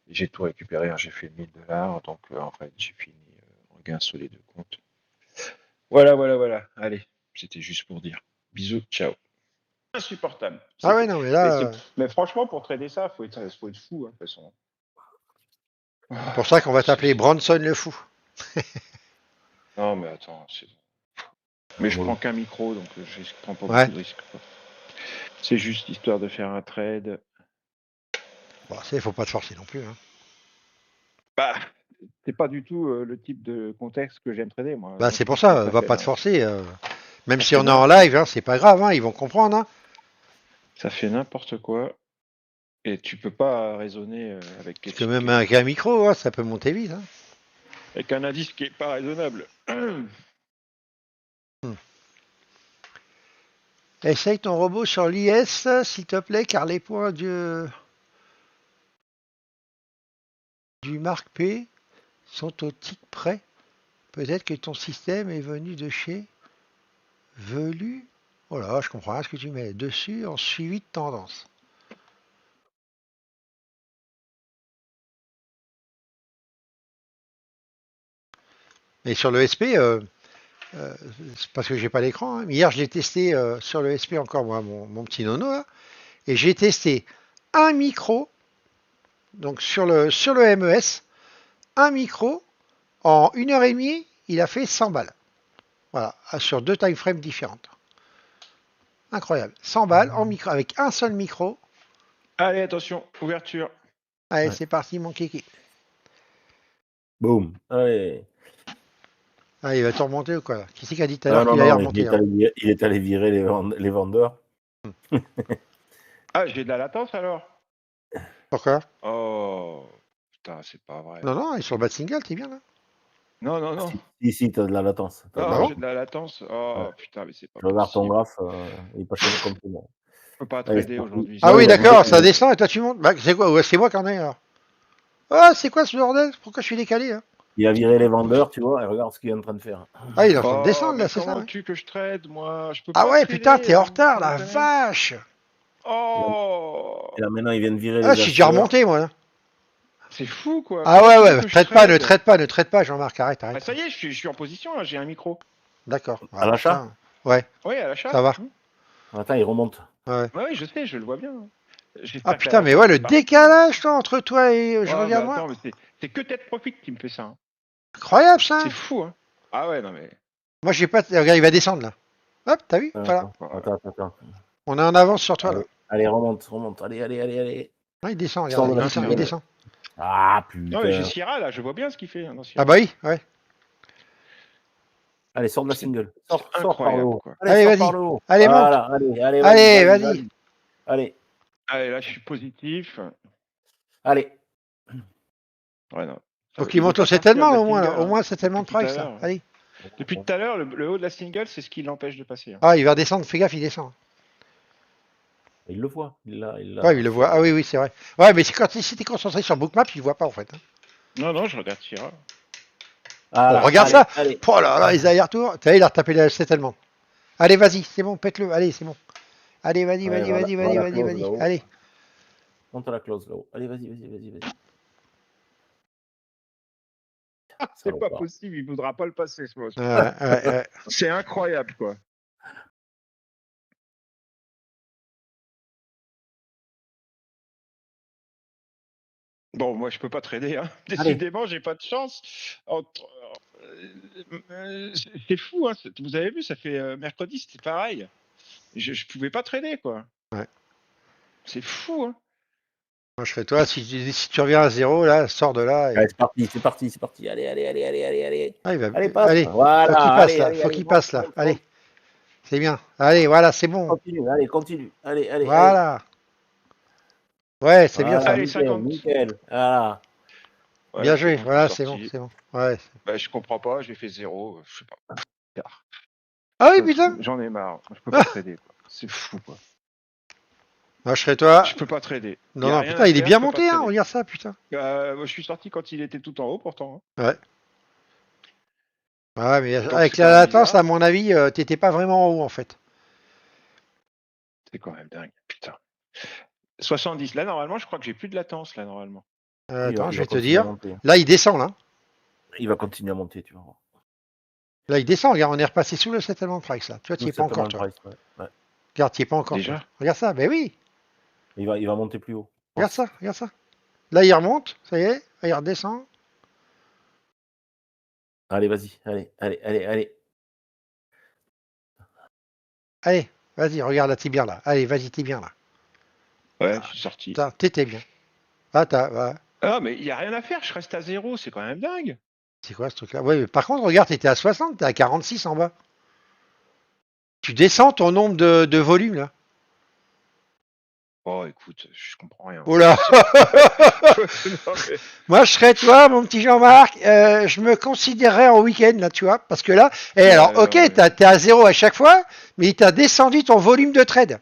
Speaker 2: Et j'ai tout récupéré, hein, j'ai fait 1000 $, donc en fait j'ai fini en gain sur les deux comptes. Voilà. Allez, c'était juste pour dire. Bisous, ciao. Insupportable.
Speaker 1: Ah ouais, non, mais là,
Speaker 2: Mais franchement, pour trader ça, faut être fou, hein, de toute façon.
Speaker 1: c'est pour ça qu'on va t'appeler Bronson le fou.
Speaker 2: Non, mais attends, c'est bon. Mais je
Speaker 3: Voilà.
Speaker 2: prends qu'un micro, donc je prends pas
Speaker 1: Ouais.
Speaker 2: beaucoup de risques, quoi. C'est juste histoire de faire un trade.
Speaker 1: Bon, il faut pas te forcer non plus, hein.
Speaker 2: Bah, c'est pas du tout le type de contexte que j'aime trader, moi.
Speaker 1: Bah,
Speaker 2: Donc,
Speaker 1: c'est pour
Speaker 2: je
Speaker 1: ça,
Speaker 2: préfère
Speaker 1: va
Speaker 2: faire
Speaker 1: pas te forcer. Même
Speaker 2: Ça
Speaker 1: si
Speaker 2: fait
Speaker 1: on est en
Speaker 2: n'importe-
Speaker 1: live, hein, c'est pas grave, hein, ils vont comprendre, hein.
Speaker 2: Ça fait n'importe quoi. Et tu peux pas raisonner avec
Speaker 1: Parce que même avec un micro, hein, ça peut monter vite, hein.
Speaker 2: avec un indice qui est pas raisonnable.
Speaker 1: Essaye ton robot sur l'IS, s'il te plaît, car les points du Mark P sont au tic près. Peut-être que ton système est venu de chez Velu. Oh là, je comprends rien ce que tu mets dessus en suivi de tendance. Mais sur le SP, c'est parce que j'ai pas l'écran, hein. Hier, je l'ai testé sur le SP encore, moi, mon petit nono, là, et j'ai testé un micro, donc sur le MES, un micro, en 1 heure et demie, il a fait 100 balles. Voilà, sur 2 time frames différentes. Incroyable. 100 balles en micro, avec un seul micro.
Speaker 2: Allez, attention, ouverture.
Speaker 1: Allez,
Speaker 3: Ouais.
Speaker 1: c'est parti, mon kiki.
Speaker 3: Boum. Allez.
Speaker 1: Ah, il va te remonter ou quoi là? Qui c'est qui a dit tout à l'heure
Speaker 3: Ah non,
Speaker 1: qu'il allait
Speaker 3: non,
Speaker 1: remonter là?
Speaker 3: il est allé virer les vendeurs.
Speaker 2: Ah, j'ai de la latence alors.
Speaker 1: Pourquoi?
Speaker 2: Oh, putain, c'est pas vrai.
Speaker 1: Non, non, il est sur le bas de single, t'es bien là.
Speaker 2: Non.
Speaker 3: Si, t'as de la latence. T'as de la
Speaker 2: Non,
Speaker 1: bon
Speaker 2: j'ai de la latence. Oh,
Speaker 3: Ouais.
Speaker 2: putain, mais c'est pas
Speaker 3: Je regarde ton
Speaker 2: possible.
Speaker 3: graphe, il est passé comme tout le monde.
Speaker 2: Je peux pas
Speaker 3: Allez,
Speaker 2: trader
Speaker 3: c'est parti.
Speaker 2: aujourd'hui.
Speaker 1: Ah
Speaker 3: Non,
Speaker 1: oui,
Speaker 3: il a
Speaker 1: d'accord,
Speaker 3: dit-
Speaker 1: ça descend et toi tu montes. Bah, c'est quoi? Ouais, c'est moi qui en ai alors. Ah, c'est quoi ce bordel? Pourquoi je suis décalé là?
Speaker 3: Il a viré les vendeurs, tu vois, et regarde ce qu'il est en train de faire.
Speaker 1: Ah, il est en train de
Speaker 2: Oh,
Speaker 1: descendre là,
Speaker 2: mais
Speaker 1: c'est ça?
Speaker 2: comment
Speaker 1: Ouais.
Speaker 2: tu que je trade, moi? Je peux
Speaker 1: Ah
Speaker 2: pas
Speaker 1: ouais,
Speaker 2: trader,
Speaker 1: putain, t'es en retard,
Speaker 2: sans
Speaker 1: la
Speaker 2: déconner.
Speaker 1: vache!
Speaker 2: Oh,
Speaker 3: Et là, maintenant, ils viennent virer
Speaker 1: Ah,
Speaker 3: les
Speaker 1: je suis déjà
Speaker 3: acheteurs.
Speaker 1: remonté moi là.
Speaker 2: c'est fou, quoi.
Speaker 1: Ah
Speaker 2: Comment
Speaker 1: ouais,
Speaker 2: tu veux
Speaker 1: ouais,
Speaker 2: que je
Speaker 1: traite pas, ne
Speaker 2: trade
Speaker 1: traite pas, Jean-Marc, arrête,
Speaker 2: Ah,
Speaker 1: arrête.
Speaker 2: ça y est, je suis en position, là, j'ai un micro.
Speaker 1: D'accord.
Speaker 3: À l'achat?
Speaker 1: Putain. Ouais,
Speaker 2: Oui, à l'achat.
Speaker 1: ça va.
Speaker 3: Attends, il remonte.
Speaker 1: Ouais.
Speaker 2: Ouais, oui, je sais, je le vois bien.
Speaker 1: Ah
Speaker 2: J'espère que
Speaker 1: putain,
Speaker 2: la
Speaker 1: mais
Speaker 2: latence,
Speaker 1: ouais, le
Speaker 2: c'est parti.
Speaker 1: décalage toi, entre toi et je
Speaker 2: Ouais, mais
Speaker 1: regarde moi.
Speaker 2: attends, mais c'est que Tête Profit qui me fait ça, hein.
Speaker 1: Incroyable ça.
Speaker 2: C'est fou, hein. Ah ouais, non mais.
Speaker 1: Moi j'ai pas. Regarde, il va descendre là. Hop, t'as vu? Voilà.
Speaker 3: Attends.
Speaker 1: On est en avance sur toi là.
Speaker 3: Allez, remonte. Allez.
Speaker 1: Ouais, il descend,
Speaker 3: Sors
Speaker 1: regarde,
Speaker 3: de la
Speaker 1: il descend, il
Speaker 3: file.
Speaker 1: descend.
Speaker 3: Ah,
Speaker 2: Non, mais j'ai
Speaker 3: putain.
Speaker 2: Sierra là, je vois bien ce qu'il fait, hein, dans
Speaker 1: Ah
Speaker 2: Sierra.
Speaker 1: bah oui, ouais.
Speaker 3: Allez, sors de la single. Sors par le
Speaker 2: incroyable,
Speaker 3: haut.
Speaker 2: quoi.
Speaker 1: Allez,
Speaker 3: Sors
Speaker 1: vas-y.
Speaker 3: par le haut.
Speaker 1: Allez, monte.
Speaker 3: Voilà, allez,
Speaker 1: Allez, vas-y.
Speaker 3: Allez.
Speaker 2: Allez, là, je suis positif.
Speaker 3: Allez.
Speaker 2: Ouais, non.
Speaker 1: Faut qu'il monte au settlement au moins, là. Au moins settlement de
Speaker 2: Depuis tout à
Speaker 1: price là.
Speaker 2: l'heure.
Speaker 1: Allez.
Speaker 2: Depuis tout à l'heure, le haut de la single, c'est ce qui l'empêche de passer, hein.
Speaker 1: Ah, il va descendre, fais gaffe, il descend.
Speaker 3: Il le voit. Il l'a.
Speaker 1: Ouais, il le voit. Ah oui, oui, c'est vrai. Ouais, mais si t'es concentré sur Bookmap, il voit pas en fait, hein.
Speaker 2: Non, je regarde Sierra.
Speaker 3: Ah,
Speaker 1: Bon,
Speaker 3: là,
Speaker 1: regarde
Speaker 3: allez,
Speaker 1: ça.
Speaker 3: Allez.
Speaker 1: Oh là là, les allers-retours. T'as vu, il a retapé le settlement. Allez, vas-y, c'est bon, pète-le. Allez, c'est bon. Allez, vas-y,
Speaker 3: Ouais,
Speaker 1: vas-y, vas-y, vas-y,
Speaker 3: la
Speaker 1: vas-y,
Speaker 3: close
Speaker 1: vas-y.
Speaker 3: là-haut.
Speaker 1: Allez.
Speaker 3: Monte la close là-haut. Allez, vas-y.
Speaker 2: C'est pas
Speaker 3: Salopard.
Speaker 2: possible, il voudra pas le passer, ce mot.
Speaker 1: Ouais.
Speaker 2: C'est incroyable, quoi. Bon, moi, je peux pas trader. Hein. Décidément, j'ai pas de chance. C'est fou. Hein. Vous avez vu, ça fait mercredi, c'était pareil. Je pouvais pas trader, quoi.
Speaker 1: Ouais.
Speaker 2: C'est fou. Hein.
Speaker 1: Moi, je serais toi. Si tu reviens à 0, là, sors de là. Et...
Speaker 3: Allez, c'est parti. Allez.
Speaker 1: Ah, il va...
Speaker 3: Allez, passe.
Speaker 1: Allez,
Speaker 3: Voilà.
Speaker 1: faut qu'il passe
Speaker 3: Allez,
Speaker 1: là.
Speaker 3: allez,
Speaker 1: Faut
Speaker 3: allez,
Speaker 1: qu'il passe là.
Speaker 3: monte.
Speaker 1: Allez. C'est bien. Allez, voilà, c'est bon.
Speaker 3: Continue, allez, continue. Allez.
Speaker 1: Voilà. Ouais, c'est bien
Speaker 3: Voilà,
Speaker 1: ça.
Speaker 2: Allez, 50.
Speaker 3: nickel. Voilà.
Speaker 2: Ouais,
Speaker 1: Bien
Speaker 2: c'est
Speaker 1: joué.
Speaker 2: bon,
Speaker 1: Voilà,
Speaker 2: je
Speaker 1: c'est
Speaker 2: suis
Speaker 1: bon,
Speaker 2: sorti.
Speaker 1: c'est bon. Ouais.
Speaker 2: Bah, je comprends pas, j'ai fait 0. Je sais pas.
Speaker 1: Ah oui, putain.
Speaker 2: J'en ai marre. Je peux pas trader. Quoi. C'est fou, quoi.
Speaker 1: Moi, je serais toi.
Speaker 2: Je peux pas trader.
Speaker 1: Non, putain, il est bien monté, hein. Regarde ça, putain.
Speaker 2: Je suis sorti quand il était tout en haut, pourtant. Hein.
Speaker 1: Ouais. Ouais, mais
Speaker 2: Donc,
Speaker 1: avec
Speaker 2: c'est
Speaker 1: la
Speaker 2: quand même
Speaker 1: latence,
Speaker 2: bizarre.
Speaker 1: à mon avis, t'étais pas vraiment en haut, en fait.
Speaker 2: C'est quand même dingue, putain. 70. Là, normalement, je crois que j'ai plus de latence, là, normalement.
Speaker 1: Attends, je
Speaker 3: Il va
Speaker 1: vais te
Speaker 3: continuer
Speaker 1: dire.
Speaker 3: à monter.
Speaker 1: Là, il descend, là.
Speaker 3: Il va continuer à monter, tu vois.
Speaker 1: Là, il descend. Regarde, on est repassé sous le settlement price, là. Tu vois, tu n'y es pas encore, toi.
Speaker 3: Ouais.
Speaker 1: Regarde, tu n'y es pas encore,
Speaker 2: Déjà
Speaker 1: toi. Regarde ça, ben oui.
Speaker 3: Il va monter plus haut.
Speaker 1: Regarde ça. Là, il remonte, ça y est. Là, il redescend.
Speaker 3: Allez, vas-y. Allez.
Speaker 1: Allez, vas-y, regarde, là, t'es bien, là. Allez, vas-y, t'es bien, là.
Speaker 2: Ouais, je suis sorti.
Speaker 1: T'étais bien. Ah, ouais.
Speaker 2: Ah, mais il n'y a rien à faire, je reste à 0, c'est quand même dingue.
Speaker 1: C'est quoi ce truc-là? Ouais, mais par contre, regarde, t'étais à 60, t'es à 46 en bas. Tu descends ton nombre de volumes, là.
Speaker 2: Oh, écoute, je comprends rien.
Speaker 1: Oh là.
Speaker 2: Non, mais...
Speaker 1: Moi, je serais toi, mon petit Jean-Marc. Je me considérerais en week-end, là, tu vois. Parce que là, alors, ok, t'es à 0 à chaque fois, mais il t'a descendu ton volume de trade.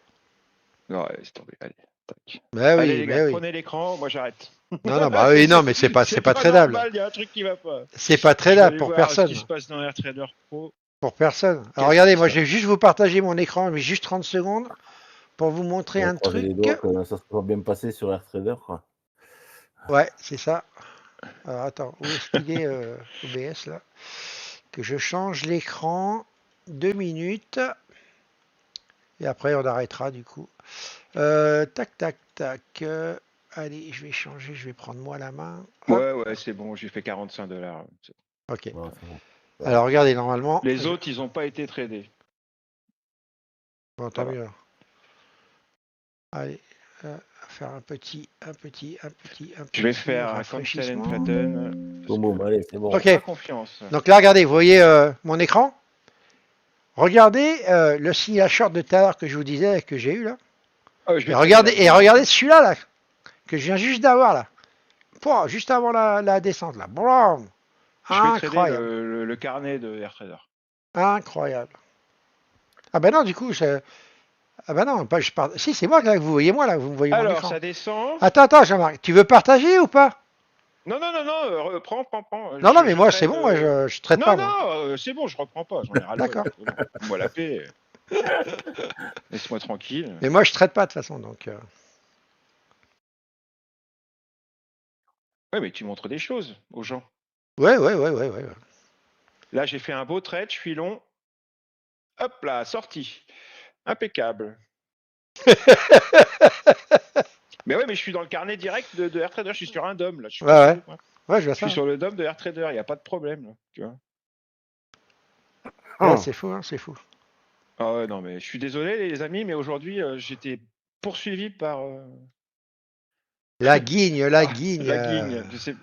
Speaker 2: Non, laisse tomber, allez. Tac.
Speaker 1: Bah oui,
Speaker 2: allez, les gars,
Speaker 1: oui.
Speaker 2: prenez l'écran, moi j'arrête.
Speaker 1: Non, bah oui, non, mais c'est pas tradable.
Speaker 2: Il y a un truc qui va pas.
Speaker 1: C'est pas tradable pour personne.
Speaker 2: Ce qui se passe dans AirTrader Pro.
Speaker 1: Pour personne. Alors regardez, moi je vais juste vous partager mon écran, mais juste 30 secondes pour vous montrer un truc.
Speaker 3: Les doigts que ça se soit bien passé sur AirTrader, quoi.
Speaker 1: Ouais, c'est ça. Alors attends, où est-ce qu'il est OBS là? Que je change l'écran. 2 minutes. Et après on arrêtera du coup. Tac. Allez, je vais changer, je vais prendre moi la main.
Speaker 2: Hop. Ouais, c'est bon, j'ai fait $45.
Speaker 1: Ok.
Speaker 3: Ouais, c'est bon.
Speaker 1: Alors regardez, normalement.
Speaker 2: Les autres, ils n'ont pas été tradés.
Speaker 1: Bon, tant mieux. Allez, faire un petit.
Speaker 2: Je vais faire un cancel and flatten.
Speaker 3: Boum, allez, c'est bon.
Speaker 1: Ok.
Speaker 2: Confiance.
Speaker 1: Donc là, regardez, vous voyez mon écran? Regardez le signal short de tout à l'heure que je vous disais, que j'ai eu là. Et regardez celui-là là, que je viens juste d'avoir là. Pouah, juste avant la descente là. Blam.
Speaker 2: Incroyable. Le carnet de AirTrader.
Speaker 1: Incroyable. Ah ben non, du coup, ah ben non, je parle. Si, c'est moi là, que vous voyez moi là, vous me voyez mon écran.
Speaker 2: Alors, ça descend.
Speaker 1: Attends, Jean-Marc, tu veux partager ou pas?
Speaker 2: Non, prends.
Speaker 1: Non, mais moi, c'est bon, moi, je traite pas.
Speaker 2: Non, c'est bon, je reprends pas, j'en ai ras le
Speaker 1: D'accord.
Speaker 2: Moi, la paix. Laisse-moi tranquille.
Speaker 1: Mais moi, je traite pas de toute façon, donc.
Speaker 2: Ouais, mais tu montres des choses aux gens.
Speaker 1: Ouais.
Speaker 2: Là, j'ai fait un beau trade, je suis long. Hop là, sorti. Impeccable. Mais ouais, mais je suis dans le carnet direct de AirTrader, je suis sur un DOM là. Je suis sur le DOM de AirTrader, il n'y a pas de problème là, tu vois.
Speaker 1: Ouais, c'est fou, hein, c'est fou.
Speaker 2: Ah ouais, non, mais je suis désolé les amis, mais aujourd'hui, j'étais poursuivi par...
Speaker 1: La guigne.
Speaker 2: Je sais...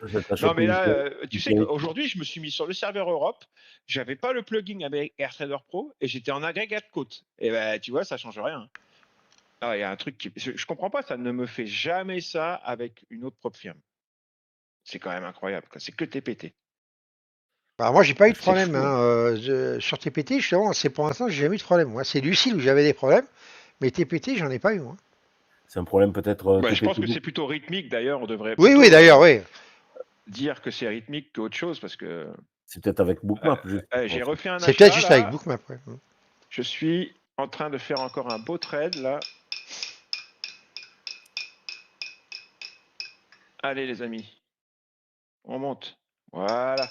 Speaker 2: Non, mais là, tu sais qu'aujourd'hui, je me suis mis sur le serveur Europe, j'avais pas le plugin avec AirTrader Pro et j'étais en agrégate côte. Et ben, tu vois, ça change rien. Ah, il y a un truc qui... Je comprends pas, ça ne me fait jamais ça avec une autre propre firme. C'est quand même incroyable, quoi. C'est que TPT.
Speaker 1: Bah, moi, j'ai pas eu de problème. Sur TPT, justement, c'est pour l'instant, j'ai jamais eu de problème. Moi, c'est Lucille où j'avais des problèmes, mais TPT, j'en ai pas eu, moi.
Speaker 3: C'est un problème peut-être.
Speaker 2: Je pense que c'est plutôt rythmique, d'ailleurs. On devrait.
Speaker 1: Oui, d'ailleurs, oui.
Speaker 2: Dire que c'est rythmique qu'autre chose, parce que.
Speaker 3: C'est peut-être avec Bookmap.
Speaker 2: J'ai refait un achat.
Speaker 1: C'est peut-être juste avec Bookmap, ouais.
Speaker 2: Je suis en train de faire encore un beau trade là. Allez les amis. On monte. Voilà.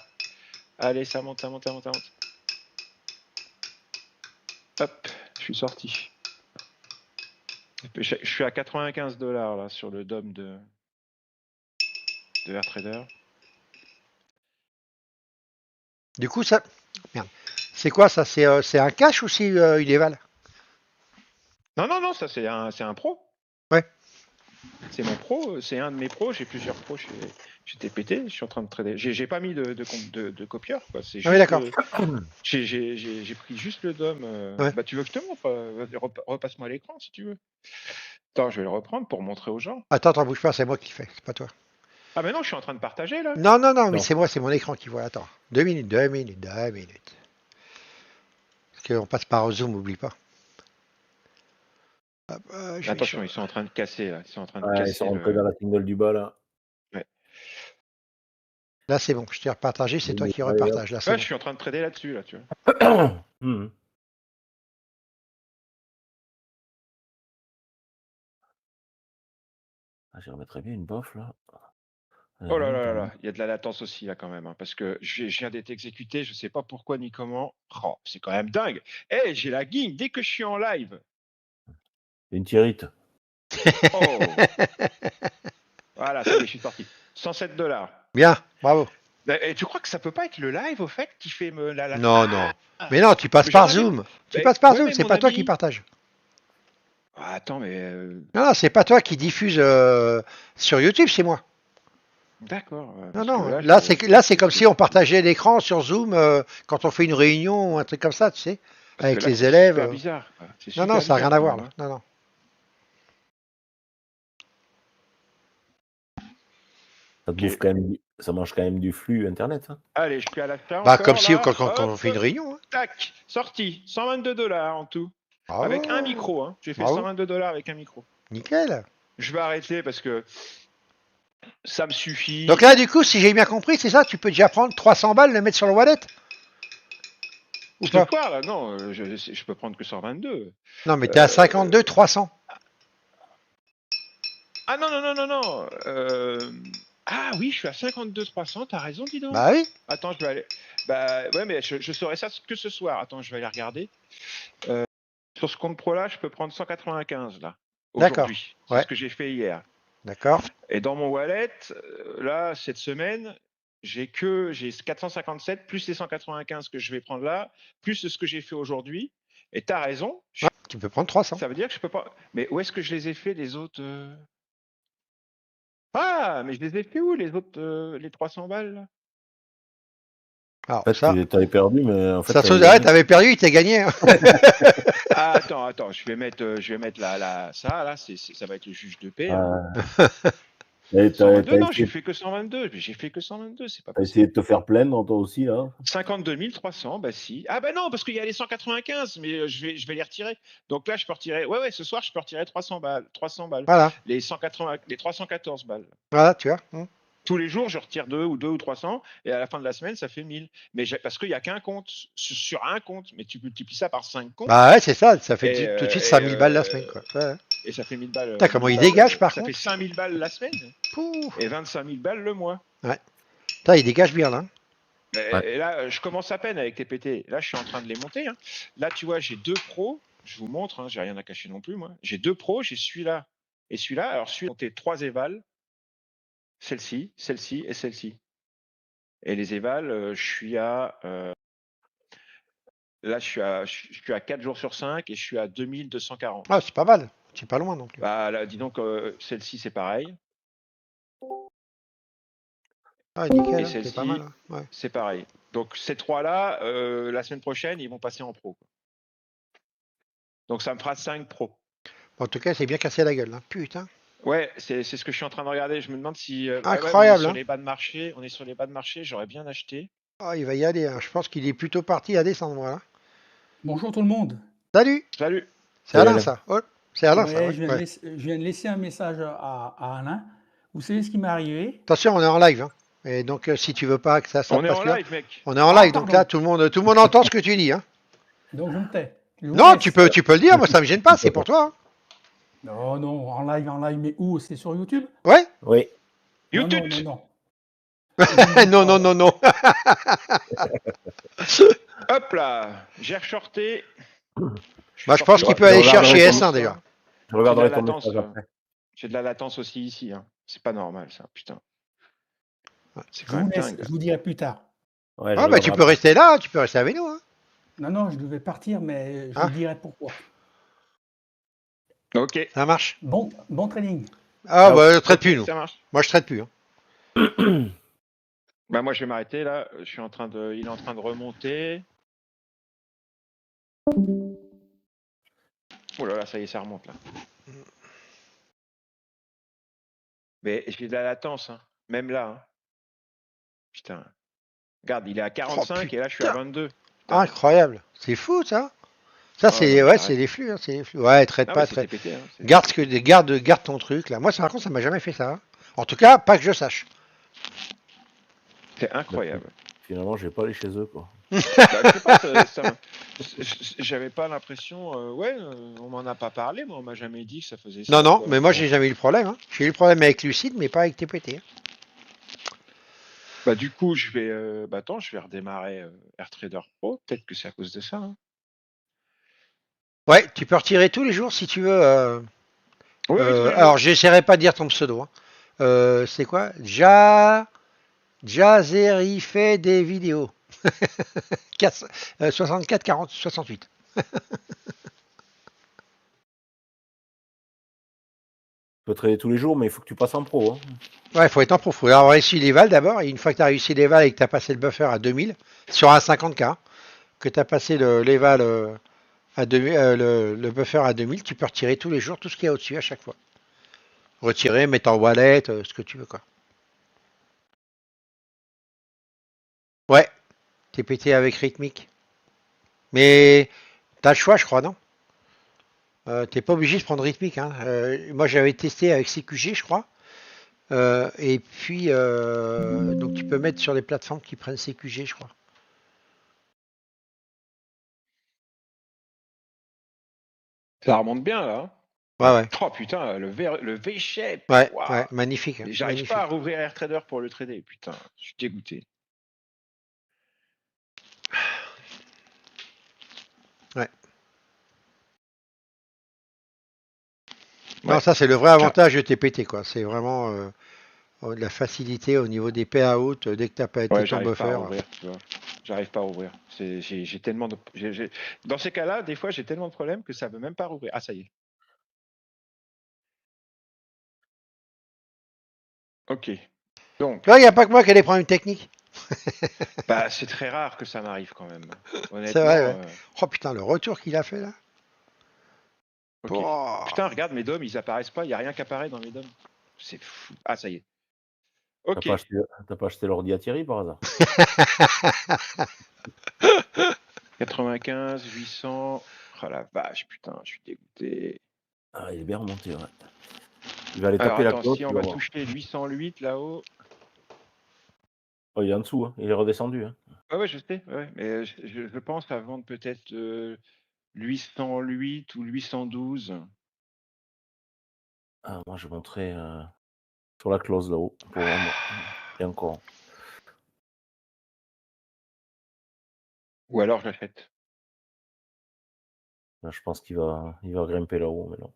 Speaker 2: Allez, ça monte, ça monte, ça monte, ça monte. Hop, je suis sorti. Je suis à 95 $ là sur le DOM de AirTrader.
Speaker 1: Du coup, ça. Merde. C'est quoi ça? C'est un cash ou c'est une éval?
Speaker 2: Non, non, non, ça c'est un pro.
Speaker 1: Ouais.
Speaker 2: C'est mon pro, c'est un de mes pros. J'ai plusieurs pros chez TPT. Je suis en train de trader. J'ai pas mis de copieur, quoi. C'est
Speaker 1: Ah oui,
Speaker 2: juste
Speaker 1: d'accord.
Speaker 2: j'ai pris juste le DOM.
Speaker 1: Ouais.
Speaker 2: Bah, tu veux que je te montre? Repasse-moi l'écran si tu veux. Attends, je vais le reprendre pour montrer aux gens.
Speaker 1: Attends, t'en bouge pas, c'est moi qui le fais, c'est pas toi.
Speaker 2: Ah, mais non, je suis en train de partager là.
Speaker 1: Non, non, non, mais
Speaker 3: Non.
Speaker 1: c'est moi, c'est mon écran qui voit. Attends. 2 minutes, 2 minutes, 2 minutes. Parce qu'on passe par Zoom, oublie pas. Hop, je vais
Speaker 2: Attention,
Speaker 1: sur-
Speaker 2: ils sont en train de casser là. Ils sont en train de
Speaker 3: Ouais, ils
Speaker 2: casser
Speaker 3: sont rentrés dans la single du bas là.
Speaker 1: Là, c'est bon, je t'ai repartagé, c'est toi qui
Speaker 3: Allez,
Speaker 1: repartage. Là, c'est
Speaker 2: Ouais,
Speaker 1: bon.
Speaker 2: je suis en train de trader là-dessus là, tu vois.
Speaker 3: Mhm. Ah, j'y remettrais bien une bof là.
Speaker 2: Oh là là là là, il y a de la latence aussi là quand même, hein, parce que je viens d'être exécuté, je sais pas pourquoi ni comment. Oh, c'est quand même dingue. Eh, j'ai la guigne dès que je suis en live.
Speaker 3: Une tirite.
Speaker 2: Oh, voilà, ça y est, je suis sorti. 107 $.
Speaker 1: Bien, bravo.
Speaker 2: Et tu crois que ça peut pas être le live au fait qui fait la
Speaker 1: Non, non. Mais non, tu passes
Speaker 2: Mais
Speaker 1: par
Speaker 2: j'en avais-
Speaker 1: Zoom. Tu
Speaker 2: Mais-
Speaker 1: passes par
Speaker 2: ouais,
Speaker 1: Zoom,
Speaker 2: mais
Speaker 1: c'est
Speaker 2: mon
Speaker 1: pas toi
Speaker 2: ami-
Speaker 1: qui partage.
Speaker 2: Ah, attends, mais
Speaker 1: Non, non, c'est pas toi qui diffuse sur YouTube, c'est moi.
Speaker 2: d'accord.
Speaker 1: Non,
Speaker 2: parce
Speaker 1: non,
Speaker 2: que
Speaker 1: là, c'est comme si on partageait l'écran sur Zoom quand on fait une réunion ou un truc comme ça, tu sais,
Speaker 2: parce
Speaker 1: avec
Speaker 2: que là,
Speaker 1: les
Speaker 2: c'est
Speaker 1: élèves.
Speaker 2: super bizarre. Quoi. C'est
Speaker 1: Non,
Speaker 2: super
Speaker 1: non, ça n'a
Speaker 2: bizarre
Speaker 1: rien à
Speaker 2: quand
Speaker 1: voir
Speaker 2: même,
Speaker 1: là.
Speaker 2: hein.
Speaker 1: Non, non.
Speaker 3: Ça, te bouffe quand même, ça mange quand même du flux internet. Hein.
Speaker 2: Allez, je suis à l'achat
Speaker 1: Bah,
Speaker 2: encore,
Speaker 1: comme si
Speaker 2: là.
Speaker 1: quand on
Speaker 2: Hop,
Speaker 1: fait une réunion. Hein.
Speaker 2: tac, sorti, 122 $ en tout.
Speaker 1: Bravo.
Speaker 2: Avec un micro, hein. J'ai fait
Speaker 1: Bravo.
Speaker 2: 122 $ avec un micro.
Speaker 1: Nickel.
Speaker 2: Je vais arrêter parce que ça me suffit.
Speaker 1: Donc là, du coup, si j'ai bien compris, c'est ça, tu peux déjà prendre 300 balles, le mettre sur le wallet? Ou
Speaker 2: Ce
Speaker 1: pas?
Speaker 2: soir, là, non, je peux prendre que 122.
Speaker 1: Non, mais t'es à 52, 300.
Speaker 2: Ah non, non, non, non, non. Ah oui, je suis à 52 300, t'as raison, dis donc.
Speaker 1: Bah oui.
Speaker 2: Attends, je vais aller. Bah ouais, mais je saurai ça que ce soir. Attends, je vais aller regarder. Sur ce compte pro là, je peux prendre 195 là.
Speaker 1: D'accord.
Speaker 2: Aujourd'hui. C'est
Speaker 1: Ouais.
Speaker 2: ce que j'ai fait hier.
Speaker 1: D'accord.
Speaker 2: Et dans mon wallet, là, cette semaine, j'ai 457 plus les 195 que je vais prendre là, plus ce que j'ai fait aujourd'hui. Et t'as raison.
Speaker 1: Ouais, tu peux prendre 300.
Speaker 2: Ça veut dire que je peux pas. Mais où est-ce que je les ai fait les autres Ah, mais je les ai fait où les autres, les 300 balles là
Speaker 1: Alors,
Speaker 3: En fait,
Speaker 1: ça,
Speaker 3: tu avais perdu, mais en fait.
Speaker 1: ça se
Speaker 3: t'avais
Speaker 1: ouais,
Speaker 3: gagné.
Speaker 1: t'avais perdu, il t'a gagné. Hein.
Speaker 2: Ah, attends, je vais mettre ça là, ça va être le juge de paix. Hein.
Speaker 3: Et t'as
Speaker 2: 122, non, j'ai
Speaker 3: essayé,
Speaker 2: fait que 122. J'ai fait que 122, c'est pas
Speaker 3: t'as
Speaker 2: possible.
Speaker 3: essayé de te faire plaindre toi aussi là.
Speaker 2: 52 300, bah si. Ah bah non, parce qu'il y a les 195, mais je vais les retirer. Donc là, je peux retirer. Ouais, ce soir, je peux retirer 300 balles. 300 balles.
Speaker 1: Voilà,
Speaker 2: Les 314 balles.
Speaker 1: voilà, tu vois. Hum.
Speaker 2: Tous les jours, je retire 2 ou 300, et à la fin de la semaine, ça fait 1000. Mais parce qu'il n'y a qu'un compte, sur un compte, mais tu multiplies ça par 5 comptes,
Speaker 1: Bah ouais, c'est ça, ça fait
Speaker 2: Et,
Speaker 1: tout de suite
Speaker 2: et,
Speaker 1: 5000 balles la semaine, quoi. Ouais.
Speaker 2: et ça fait 1000 balles.
Speaker 1: Putain, comment
Speaker 2: 1000
Speaker 1: il
Speaker 2: balles,
Speaker 1: dégage, par
Speaker 2: ça
Speaker 1: contre.
Speaker 2: fait 5000 balles la semaine,
Speaker 1: Pouh.
Speaker 2: et 25 000 balles le mois.
Speaker 1: Putain, il dégage bien, là.
Speaker 3: Ouais.
Speaker 2: Et là, je commence à peine avec TPT. Là, je suis en train de les monter. Hein. Là, tu vois, j'ai 2 pros. Je vous montre, hein, j'ai rien à cacher non plus, moi. J'ai 2 pros, j'ai celui-là et celui-là. Alors, celui-là, monté 3 évals. Celle-ci et celle-ci. Et les évals, je suis à. Là, je suis à 4 jours sur 5 et je suis à 2240.
Speaker 1: Ah, c'est pas mal. C'est pas loin non plus.
Speaker 2: Bah, là, dis donc, celle-ci, c'est pareil.
Speaker 1: Ah, nickel,
Speaker 2: Et
Speaker 1: hein, c'est
Speaker 2: celle-ci,
Speaker 1: pas mal. Hein. Ouais.
Speaker 2: c'est pareil. Donc, ces 3-là, la semaine prochaine, ils vont passer en pro. Donc, ça me fera 5 pros.
Speaker 1: Bon, en tout cas, c'est bien cassé la gueule, là. Putain.
Speaker 2: Ouais, c'est ce que je suis en train de regarder. Je me demande si.
Speaker 1: Incroyable,
Speaker 2: on est sur
Speaker 1: hein.
Speaker 2: les bas de marché. On est sur les bas de marché. J'aurais bien acheté.
Speaker 1: Ah, il va y aller. Hein. Je pense qu'il est plutôt parti à descendre, voilà.
Speaker 4: Bonjour tout le monde.
Speaker 1: Salut.
Speaker 2: Salut.
Speaker 1: C'est Alain,
Speaker 3: Alain.
Speaker 1: ça. Oh, c'est Alain,
Speaker 4: Ouais,
Speaker 1: ça. Ouais.
Speaker 4: je viens de laisser un message à Alain. Vous savez ce qui m'est arrivé?
Speaker 1: Attention, on est en live. Hein. Et donc, si tu veux pas que ça
Speaker 2: On est
Speaker 1: passe
Speaker 2: en
Speaker 1: là,
Speaker 2: live, mec.
Speaker 1: on est en
Speaker 4: Ah,
Speaker 1: live. Donc
Speaker 4: pardon.
Speaker 1: là, tout le monde entend ce que tu dis. Hein.
Speaker 4: Donc je me tais. Je vous
Speaker 1: Non,
Speaker 4: laisse.
Speaker 1: tu peux le dire, moi ça me gêne pas, c'est pour toi.
Speaker 4: Non, non, en live, mais où? C'est sur YouTube?
Speaker 1: Hein. Ouais.
Speaker 3: Oui.
Speaker 4: Non, non,
Speaker 2: YouTube.
Speaker 4: non, non. Je ne dis
Speaker 1: Non,
Speaker 4: pas.
Speaker 1: non, non, non.
Speaker 2: Hop là, j'ai reshorté.
Speaker 1: Moi, je pense
Speaker 2: sorti
Speaker 1: qu'il
Speaker 2: de
Speaker 1: peut
Speaker 3: Je
Speaker 1: aller
Speaker 2: la
Speaker 3: regarderai
Speaker 1: chercher
Speaker 3: ton,
Speaker 2: latence,
Speaker 1: S1 déjà.
Speaker 2: là.
Speaker 3: je regarderai ton
Speaker 2: latence,
Speaker 3: message après.
Speaker 2: J'ai de la latence aussi ici. Hein. C'est pas normal ça, putain. C'est
Speaker 4: Je
Speaker 2: quand
Speaker 4: vous
Speaker 2: même
Speaker 4: laisse.
Speaker 2: dingue.
Speaker 4: Je vous dirai plus tard.
Speaker 3: Ouais, je
Speaker 1: Ah, bah, tu
Speaker 3: regarderai
Speaker 1: peux
Speaker 3: après.
Speaker 1: rester là, tu peux rester avec nous. Hein.
Speaker 4: Non, non, je devais partir, mais je
Speaker 1: Ah.
Speaker 4: vous dirai pourquoi.
Speaker 2: Ok.
Speaker 1: Ça marche.
Speaker 4: Bon trading.
Speaker 1: Ah,
Speaker 3: Ciao.
Speaker 1: bah, je traite
Speaker 2: Ok,
Speaker 1: plus, nous.
Speaker 2: ça marche.
Speaker 1: Moi, je traite plus. Hein.
Speaker 2: Bah moi je vais m'arrêter là. Il est en train de remonter. Oh là là, ça y est, ça remonte là. Mais j'ai de la latence, hein. Même là. Hein. Putain. Regarde, il est à 45 et là je suis à
Speaker 1: putain.
Speaker 2: 22. Putain.
Speaker 1: Incroyable. C'est fou, ça. Ça,
Speaker 2: Ah, non,
Speaker 1: c'est
Speaker 2: mais
Speaker 1: ouais,
Speaker 2: j'arrête.
Speaker 1: c'est les flux. Hein, c'est les flux. Ouais, traite
Speaker 2: Ah oui,
Speaker 1: pas.
Speaker 2: c'est
Speaker 1: Traite.
Speaker 2: TPT. Hein.
Speaker 1: Garde ton truc, là. Moi, ça, par contre, ça m'a jamais fait ça. Hein. En tout cas, pas que je sache.
Speaker 2: C'est incroyable.
Speaker 3: Finalement, je vais pas aller chez eux, quoi.
Speaker 2: Bah, je sais pas, j'avais pas l'impression. On m'en a pas parlé, moi, on m'a jamais dit que ça faisait
Speaker 1: Non,
Speaker 2: ça,
Speaker 1: non,
Speaker 2: quoi.
Speaker 1: mais moi, j'ai jamais eu le problème. Hein. J'ai eu le problème avec Lucide, mais pas avec TPT. Hein.
Speaker 2: Bah, du coup, je vais. Attends, je vais redémarrer AirTrader Pro. Peut-être que c'est à cause de ça. Hein.
Speaker 1: Ouais, tu peux retirer tous les jours si tu veux.
Speaker 2: Oui, oui, tous les
Speaker 1: Alors,
Speaker 2: jours.
Speaker 1: j'essaierai pas de dire ton pseudo. Hein. C'est quoi? Jazeri fait des vidéos. 64, 40, 68.
Speaker 3: Tu peux trader tous les jours, mais il faut que tu passes en pro. Hein.
Speaker 1: Ouais, il faut être en pro. Il faut avoir réussi les vals d'abord. Et une fois que tu as réussi les vals et que tu as passé le buffer à 2000, sur un 50K, que tu as passé les vals à 2000, le buffer à 2000, tu peux retirer tous les jours tout ce qu'il y a au-dessus à chaque fois. Retirer, mettre en wallet, ce que tu veux, quoi. Ouais, t'es pété avec rythmique. Mais t'as le choix, je crois, non? T'es pas obligé de prendre rythmique. Hein. Moi, j'avais testé avec CQG, je crois. Et puis, donc tu peux mettre sur les plateformes qui prennent CQG, je crois.
Speaker 2: Ça remonte bien, là. Hein.
Speaker 1: Ouais, ouais.
Speaker 2: Oh putain, le V-shape.
Speaker 1: Ouais,
Speaker 2: Waouh.
Speaker 1: ouais, magnifique. Hein,
Speaker 2: J'arrive
Speaker 1: magnifique.
Speaker 2: pas à rouvrir AirTrader pour le trader. Putain, je suis dégoûté.
Speaker 1: Ouais.
Speaker 2: Ouais.
Speaker 1: Non, ça, c'est le vrai
Speaker 2: Tiens.
Speaker 1: avantage de TPT, quoi. C'est vraiment de la facilité au niveau des payout dès que t'as pas été
Speaker 2: Ouais,
Speaker 1: ton
Speaker 2: j'arrive pas à
Speaker 1: buffer.
Speaker 2: rouvrir, tu vois. J'arrive pas à rouvrir. J'ai tellement de. Dans ces cas-là, des fois, j'ai tellement de problèmes que ça veut même pas rouvrir. Ah, ça y est. Ok. Donc,
Speaker 1: Là, il n'y a pas que moi qui allais prendre une technique.
Speaker 2: bah, c'est très rare que ça m'arrive quand même.
Speaker 1: C'est vrai,
Speaker 2: Honnêtement.
Speaker 1: ouais. Oh putain, le retour qu'il a fait là.
Speaker 2: Ok.
Speaker 1: Oh.
Speaker 2: Putain, regarde, mes DOM, ils apparaissent pas. Il n'y a rien qui apparaît dans mes DOM. C'est fou. Ah, ça y est.
Speaker 3: T'as
Speaker 2: Ok.
Speaker 3: pas acheté l'ordi à Thierry par hasard?
Speaker 2: 95, 800. Oh la vache, putain, je suis dégoûté.
Speaker 3: Ah, il est bien remonté, ouais. Il va aller
Speaker 2: Alors
Speaker 3: taper la
Speaker 2: attends,
Speaker 3: cloche,
Speaker 2: si
Speaker 3: tu
Speaker 2: on
Speaker 3: vas
Speaker 2: va
Speaker 3: voir.
Speaker 2: toucher 808 là-haut.
Speaker 3: Oh, il est en dessous, hein. Il est redescendu. Hein.
Speaker 2: Ouais, je sais. Ouais, mais je pense à vendre peut-être 808 ou 812.
Speaker 3: Ah, moi, je montrais sur la close là-haut pour vendre. Et encore.
Speaker 2: Ou alors j'achète.
Speaker 3: Là, je pense il va grimper là-haut, mais non.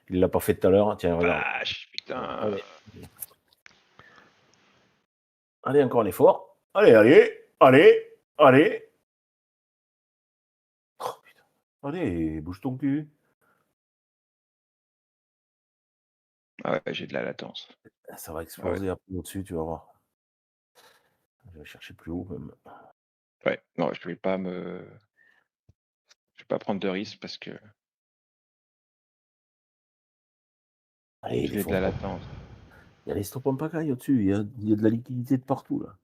Speaker 3: Il l'a pas fait tout à l'heure. Tiens, regarde.
Speaker 2: Vache, putain.
Speaker 3: Allez. Allez, encore un effort. Allez, allez, allez, allez. Oh, putain. Allez, bouge ton cul.
Speaker 2: Ah ouais, j'ai de la latence.
Speaker 3: Ça va
Speaker 2: Ah ouais.
Speaker 3: exploser après au-dessus, tu vas voir. Je vais chercher plus haut même.
Speaker 2: Ouais, non, je vais pas prendre de risques parce que
Speaker 3: Allez,
Speaker 2: j'ai de la
Speaker 3: l'effort.
Speaker 2: latence.
Speaker 3: Il y a les stop en pagaille au-dessus. Il y a de la liquidité de partout là.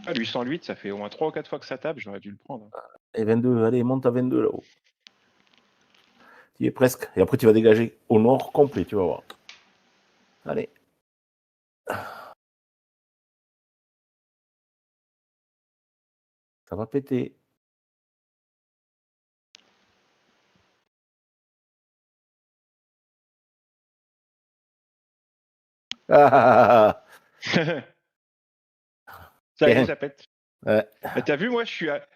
Speaker 2: Ah, lui 108, ça fait au moins 3 ou 4 fois que ça tape, j'aurais dû le prendre.
Speaker 3: Et 22, allez, monte à 22 là-haut. Tu y es presque. Et après, tu vas dégager au nord complet, tu vas voir. Allez. Ça va péter. Ah,
Speaker 2: Ça y est,
Speaker 3: Bien.
Speaker 2: ça pète.
Speaker 3: Ouais.
Speaker 2: Mais t'as vu, moi,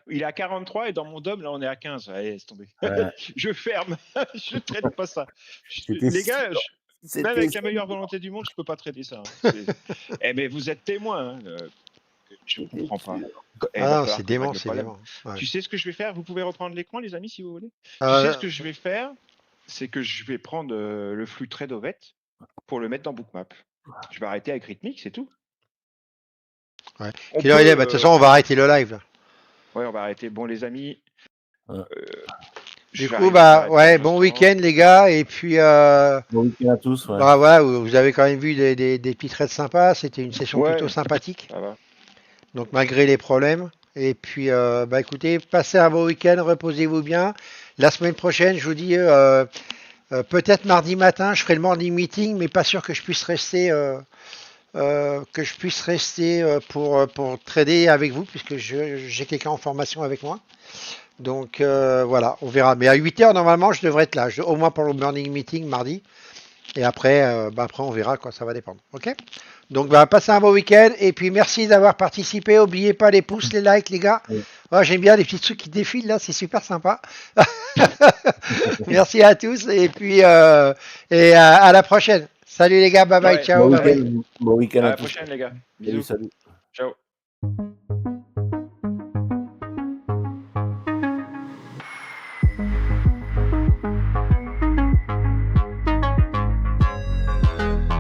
Speaker 2: il est à 43 et dans mon dôme, là, on est à 15. Allez, laisse tomber.
Speaker 3: Ouais.
Speaker 2: Je ferme. Je traite pas ça.
Speaker 3: C'était
Speaker 2: Les gars,
Speaker 3: sûr.
Speaker 2: même avec la meilleure volonté du monde, je peux pas traiter ça. Eh ben, vous êtes témoins. Je comprends pas. Il va
Speaker 1: Ah non,
Speaker 2: falloir
Speaker 1: c'est
Speaker 2: que je règle
Speaker 1: dément,
Speaker 2: le
Speaker 1: c'est
Speaker 2: problème.
Speaker 1: dément. Ouais.
Speaker 2: Tu sais ce que je vais faire? Vous pouvez reprendre l'écran, les amis, si vous voulez. Tu
Speaker 1: Euh,
Speaker 2: sais ce que je vais faire? C'est que je vais prendre le flux Tradovet pour le mettre dans Bookmap. Je vais arrêter avec Rhythmic, c'est tout.
Speaker 1: Ouais.
Speaker 2: On
Speaker 1: Quelle heure il est?
Speaker 2: peut,
Speaker 1: Bah, de toute façon, on va arrêter le live. Là.
Speaker 2: ouais, on va arrêter. Bon, les amis.
Speaker 3: Ouais.
Speaker 1: Du
Speaker 2: je vais
Speaker 1: coup,
Speaker 2: arrêter
Speaker 1: bah,
Speaker 2: ça
Speaker 1: ouais,
Speaker 2: dans
Speaker 1: bon
Speaker 2: un
Speaker 1: week-end,
Speaker 2: instant.
Speaker 1: les gars. Et puis,
Speaker 3: Bon week-end à tous. Ouais.
Speaker 1: bah, voilà, vous avez quand même vu des petits traits sympas. C'était une session plutôt
Speaker 2: Ouais,
Speaker 1: sympathique.
Speaker 2: ça va.
Speaker 1: Donc, malgré les problèmes. Et puis, bah, écoutez, passez un bon week-end, reposez-vous bien. La semaine prochaine, je vous dis, peut-être mardi matin, je ferai le morning meeting, mais pas sûr que je puisse rester. Pour trader avec vous, puisque j'ai quelqu'un en formation avec moi. Donc voilà, on verra. Mais à 8h, normalement, je devrais être là, au moins pour le morning meeting mardi. Et après, après on verra, quoi, ça va dépendre. Ok. Donc passez un bon week-end. Et puis merci d'avoir participé. N'oubliez pas les pouces, les likes, les gars.
Speaker 3: Ouais.
Speaker 1: Ouais, j'aime bien les petits trucs qui défilent là, c'est super sympa. Merci à tous. Et puis à la prochaine. Salut les gars, bye bye,
Speaker 2: Ouais,
Speaker 1: ciao, bye bye.
Speaker 3: Bon week-end
Speaker 2: à
Speaker 3: à
Speaker 2: la
Speaker 3: tous.
Speaker 2: prochaine, les gars.
Speaker 3: Salut,
Speaker 2: Bisous.
Speaker 3: salut.
Speaker 2: Ciao.